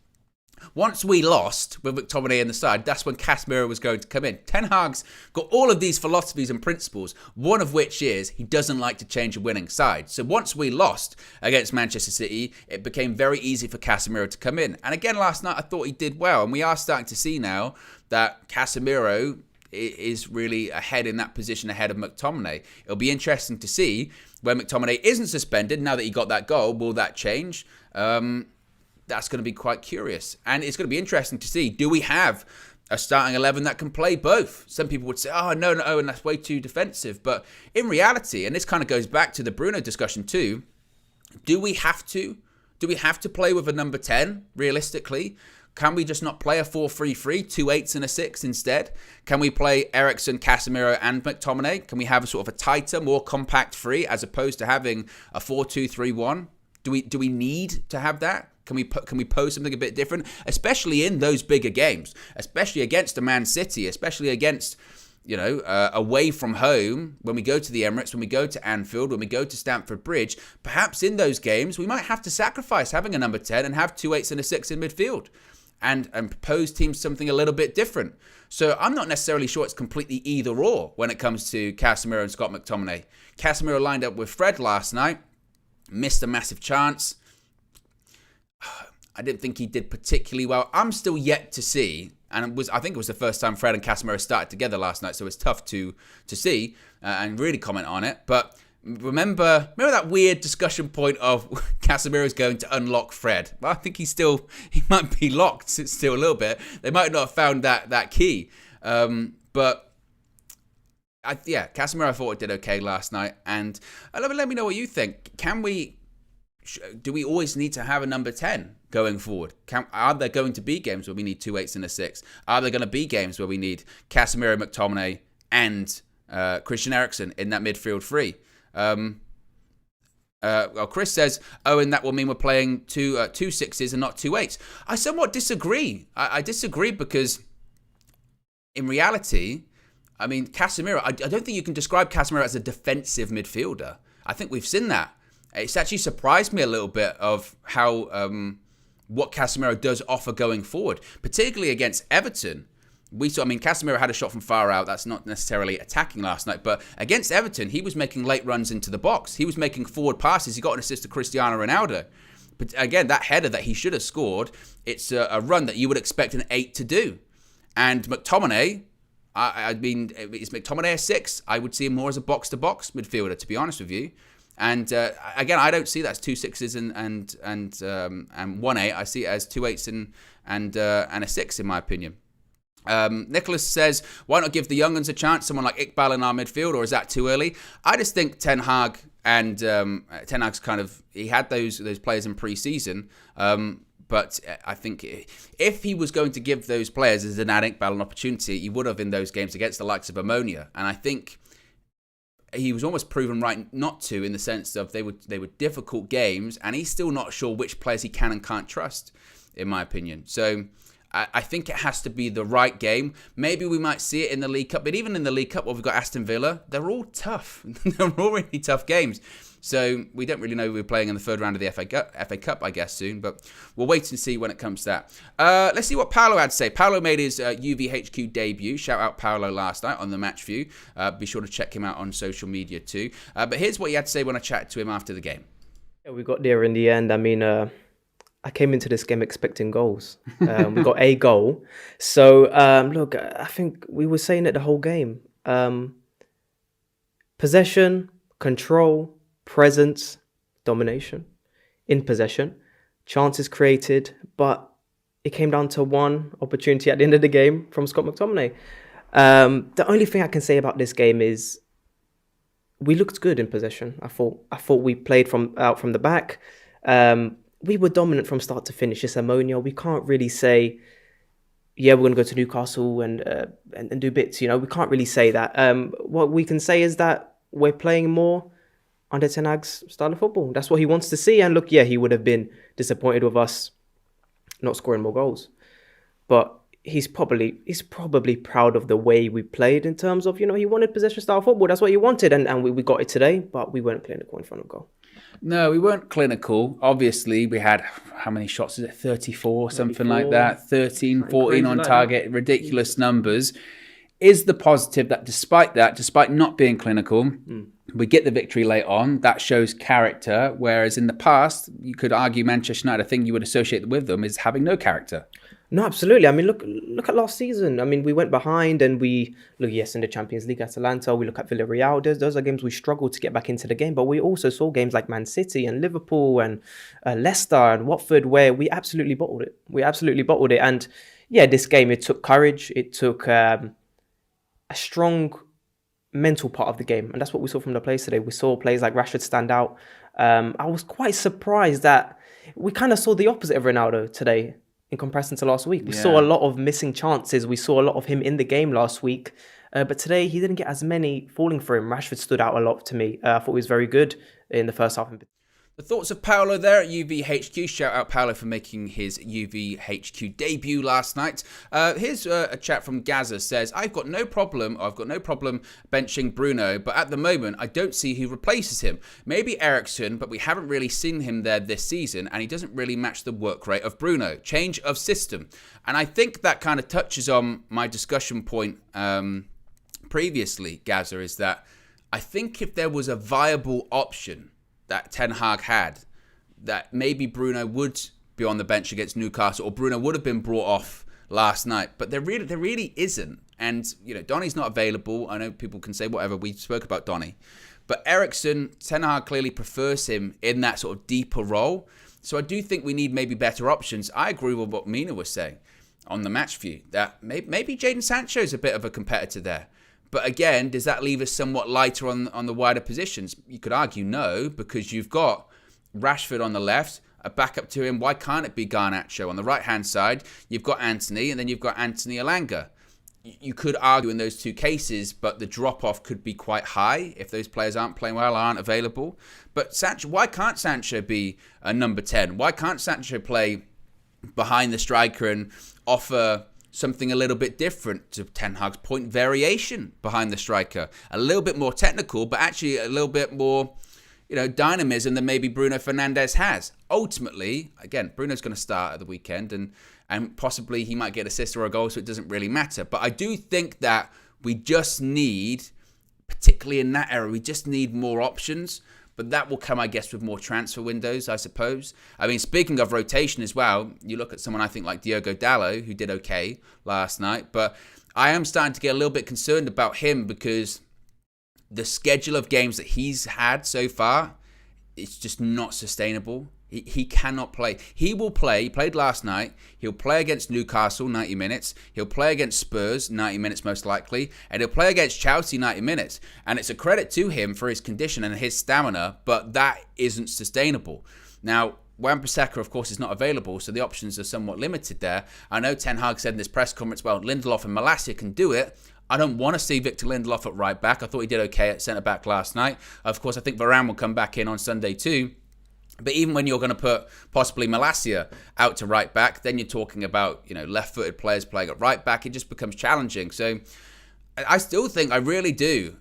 Once we lost with McTominay in the side, that's when Casemiro was going to come in. Ten Hag's got all of these philosophies and principles, one of which is he doesn't like to change a winning side. So once we lost against Manchester City, it became very easy for Casemiro to come in. And again, last night, I thought he did well. And we are starting to see now that Casemiro is really ahead in that position ahead of McTominay. It'll be interesting to see when McTominay isn't suspended, now that he got that goal, will that change? That's going to be quite curious. And it's going to be interesting to see, do we have a starting 11 that can play both? Some people would say, no, and that's way too defensive. But in reality, and this kind of goes back to the Bruno discussion too, do we have to? Do we have to play with a number 10, realistically? Can we just not play a 4-3-3, 2 8s and a 6 instead? Can we play Eriksen, Casemiro and McTominay? Can we have a sort of a tighter, more compact three as opposed to having a 4-2-3-1? Do we need to have that? Can we pose something a bit different? Especially in those bigger games, especially against a Man City, especially against, away from home, when we go to the Emirates, when we go to Anfield, when we go to Stamford Bridge, perhaps in those games, we might have to sacrifice having a number 10 and have 2 8s and a 6 in midfield. And propose teams something a little bit different. So I'm not necessarily sure it's completely either or when it comes to Casemiro and Scott McTominay. Casemiro lined up with Fred last night, missed a massive chance. I didn't think he did particularly well. I'm still yet to see, and I think it was the first time Fred and Casemiro started together last night, so it's tough to see and really comment on it. But remember that weird discussion point of Casemiro's going to unlock Fred? Well, I think he might be locked still a little bit. They might not have found that key. But Casemiro I thought did okay last night. And let me know what you think. Do we always need to have a number 10 going forward? Are there going to be games where we need 2 8s and a 6? Are there going to be games where we need Casemiro, McTominay and Christian Eriksen in that midfield three? Chris says, Owen, that will mean we're playing two 6s and not 2 8s. I somewhat disagree. I disagree because in reality, I mean, Casemiro, I don't think you can describe Casemiro as a defensive midfielder. I think we've seen that. It's actually surprised me a little bit of how what Casemiro does offer going forward, particularly against Everton. Casemiro had a shot from far out. That's not necessarily attacking last night. But against Everton, he was making late runs into the box. He was making forward passes. He got an assist to Cristiano Ronaldo. But again, that header that he should have scored, it's a run that you would expect an 8 to do. And McTominay, is McTominay a 6? I would see him more as a box-to-box midfielder, to be honest with you. And again, I don't see that as 2 6s and 1 8. I see it as 2 8s and a 6 in my opinion. Nicholas says, why not give the young ones a chance, someone like Iqbal in our midfield, or is that too early? I just think Ten Hag and Ten Hag's kind of, he had those players in pre-season, but I think if he was going to give those players as an Iqbal an opportunity, he would have in those games against the likes of Ammonia. And I think he was almost proven right not to, in the sense of they were difficult games, and he's still not sure which players he can and can't trust, in my opinion. So I think it has to be the right game. Maybe we might see it in the League Cup, but even in the League Cup, where we've got Aston Villa, they're all tough. They're all really tough games. So we don't really know who we're playing in the third round of the FA Cup, I guess, soon. But we'll wait and see when it comes to that. Let's see what Paolo had to say. Paolo made his UVHQ debut. Shout out Paolo last night on the Match View. Be sure to check him out on social media too. But here's what he had to say when I chatted to him after the game. Yeah, we got there in the end. I mean, I came into this game expecting goals. We got a goal. So, look, I think we were saying it the whole game. Possession, control, presence, domination in possession, chances created, but it came down to one opportunity at the end of the game from Scott McTominay. The only thing I can say about this game is we looked good in possession. I thought we played out from the back. We were dominant from start to finish. It's ammonia. We can't really say, yeah, we're going to go to Newcastle and do bits. You know, we can't really say that. What we can say is that we're playing more under Ten Hag's style of football. That's what he wants to see. And look, yeah, he would have been disappointed with us not scoring more goals, but he's probably proud of the way we played in terms of, you know, he wanted possession style football. That's what he wanted, and we got it today, but we weren't clinical in front of goal. No, we weren't clinical. Obviously, we had, how many shots is it? 34, something like that. 13, 14 on target, ridiculous numbers. Is the positive that despite not being clinical, we get the victory late on. That shows character, whereas in the past, you could argue Manchester United, a thing you would associate with them is having no character. No, absolutely. I mean, look at last season. I mean, we went behind and in the Champions League, Atalanta, we look at Villarreal. Those are games we struggled to get back into the game. But we also saw games like Man City and Liverpool and Leicester and Watford where we absolutely bottled it. And yeah, this game, it took courage. It took a strong mental part of the game. And that's what we saw from the players today. We saw players like Rashford stand out. I was quite surprised that we kind of saw the opposite of Ronaldo today in comparison to last week. We saw a lot of missing chances. We saw a lot of him in the game last week. But today, he didn't get as many falling for him. Rashford stood out a lot to me. I thought he was very good in the first half. The thoughts of Paolo there at UVHQ. Shout out Paolo for making his UVHQ debut last night. Here's a chat from Gaza. Says, I've got no problem benching Bruno, but at the moment, I don't see who replaces him. Maybe Eriksen, but we haven't really seen him there this season, and he doesn't really match the work rate of Bruno. Change of system. And I think that kind of touches on my discussion point previously, Gaza, is that I think if there was a viable option that Ten Hag had, that maybe Bruno would be on the bench against Newcastle, or Bruno would have been brought off last night. But there really isn't. And, you know, Donny's not available. I know people can say whatever. We spoke about Donny. But Eriksen, Ten Hag clearly prefers him in that sort of deeper role. So I do think we need maybe better options. I agree with what Mina was saying on the Match View, that maybe Jadon Sancho's a bit of a competitor there. But again, does that leave us somewhat lighter on the wider positions? You could argue no, because you've got Rashford on the left, a backup to him. Why can't it be Garnacho? On the right-hand side, you've got Anthony, and then you've got Anthony Elanga. You could argue in those two cases, but the drop-off could be quite high if those players aren't playing well, aren't available. But Sancho, why can't Sancho be a number 10? Why can't Sancho play behind the striker and offer something a little bit different to Ten Hag's point, variation behind the striker? A little bit more technical, but actually a little bit more, you know, dynamism than maybe Bruno Fernandes has. Ultimately, again, Bruno's going to start at the weekend, and possibly he might get assist or a goal, so it doesn't really matter. But I do think that we just need, particularly in that era, we just need more options. But that will come, I guess, with more transfer windows, I suppose. I mean, speaking of rotation as well, you look at someone, I think, like Diogo Dalot, who did okay last night. But I am starting to get a little bit concerned about him because the schedule of games that he's had so far it's just not sustainable. He cannot play. He will play. He played last night. He'll play against Newcastle 90 minutes. He'll play against Spurs 90 minutes most likely. And he'll play against Chelsea 90 minutes. And it's a credit to him for his condition and his stamina, but that isn't sustainable. Now, Wan-Bissaka, of course, is not available, so the options are somewhat limited there. I know Ten Hag said in this press conference, well, Lindelof and Malacia can do it. I don't want to see Victor Lindelof at right back. I thought he did okay at centre back last night. Of course, I think Varane will come back in on Sunday too. But even when you're going to put possibly Malacia out to right back, then you're talking about, left-footed players playing at right back. It just becomes challenging. So I still think, I really do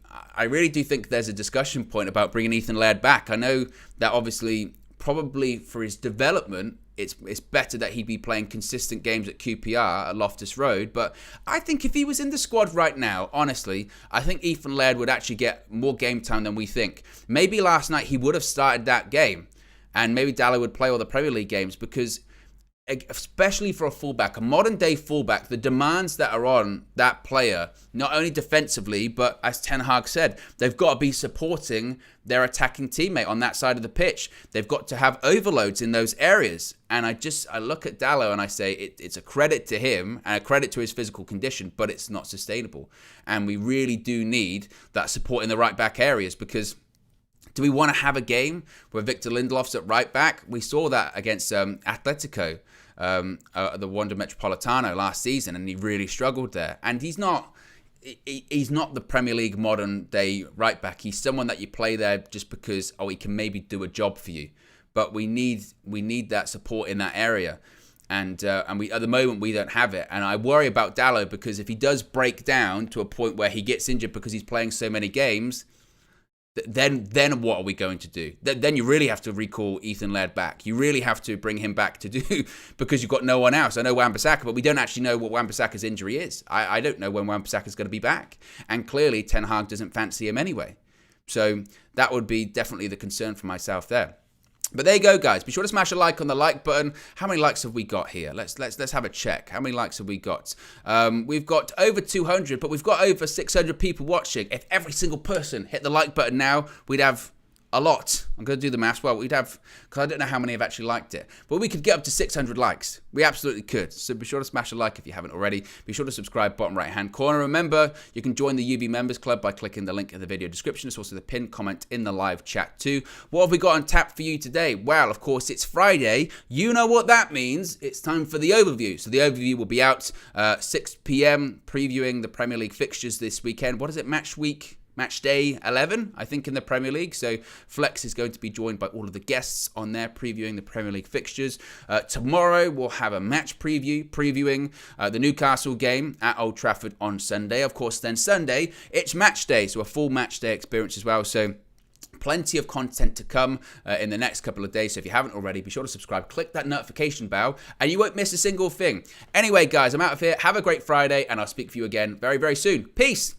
think there's a discussion point about bringing Ethan Laird back. I know that obviously, probably for his development, it's better that he be playing consistent games at QPR at Loftus Road. But I think if he was in the squad right now, honestly, I think Ethan Laird would actually get more game time than we think. Maybe last night he would have started that game. And maybe Dalot would play all the Premier League games because, especially for a fullback, a modern-day fullback, the demands that are on that player, not only defensively, but as Ten Hag said, they've got to be supporting their attacking teammate on that side of the pitch. They've got to have overloads in those areas. And I look at Dalot and I say it's a credit to him and a credit to his physical condition, but it's not sustainable. And we really do need that support in the right-back areas because... do we want to have a game where Victor Lindelof's at right back? We saw that against Atletico, the Wanda Metropolitano last season, and he really struggled there. And he's not the Premier League modern day right back. He's someone that you play there just because he can maybe do a job for you. But we need that support in that area. And we at the moment we don't have it. And I worry about Dalot because if he does break down to a point where he gets injured because he's playing so many games, then what are we going to do? Then you really have to recall Ethan Laird back. You really have to bring him back to do because you've got no one else. I know Wan-Bissaka, but we don't actually know what Wan-Bissaka's injury is. I don't know when Wan-Bissaka's going to be back. And clearly Ten Hag doesn't fancy him anyway. So that would be definitely the concern for myself there. But there you go, guys. Be sure to smash a like on the like button. How many likes have we got here? Let's have a check. How many likes have we got? We've got over 200, but we've got over 600 people watching. If every single person hit the like button now, we'd have a lot. I'm going to do the maths. Well, we'd have, because I don't know how many have actually liked it, but we could get up to 600 likes. We absolutely could. So be sure to smash a like if you haven't already. Be sure to subscribe, bottom right hand corner. Remember, you can join the UB Members Club by clicking the link in the video description. It's also the pinned comment in the live chat too. What have we got on tap for you today? Well, of course, it's Friday. You know what that means. It's time for the overview. So the overview will be out 6 p.m. previewing the Premier League fixtures this weekend. What is it? Match day 11, I think, in the Premier League. So Flex is going to be joined by all of the guests on there previewing the Premier League fixtures. Tomorrow we'll have a match previewing the Newcastle game at Old Trafford on Sunday. Of course, then Sunday, it's match day, so a full match day experience as well. So plenty of content to come in the next couple of days. So if you haven't already, be sure to subscribe, click that notification bell, and you won't miss a single thing. Anyway, guys, I'm out of here. Have a great Friday, and I'll speak for you again very, very soon. Peace.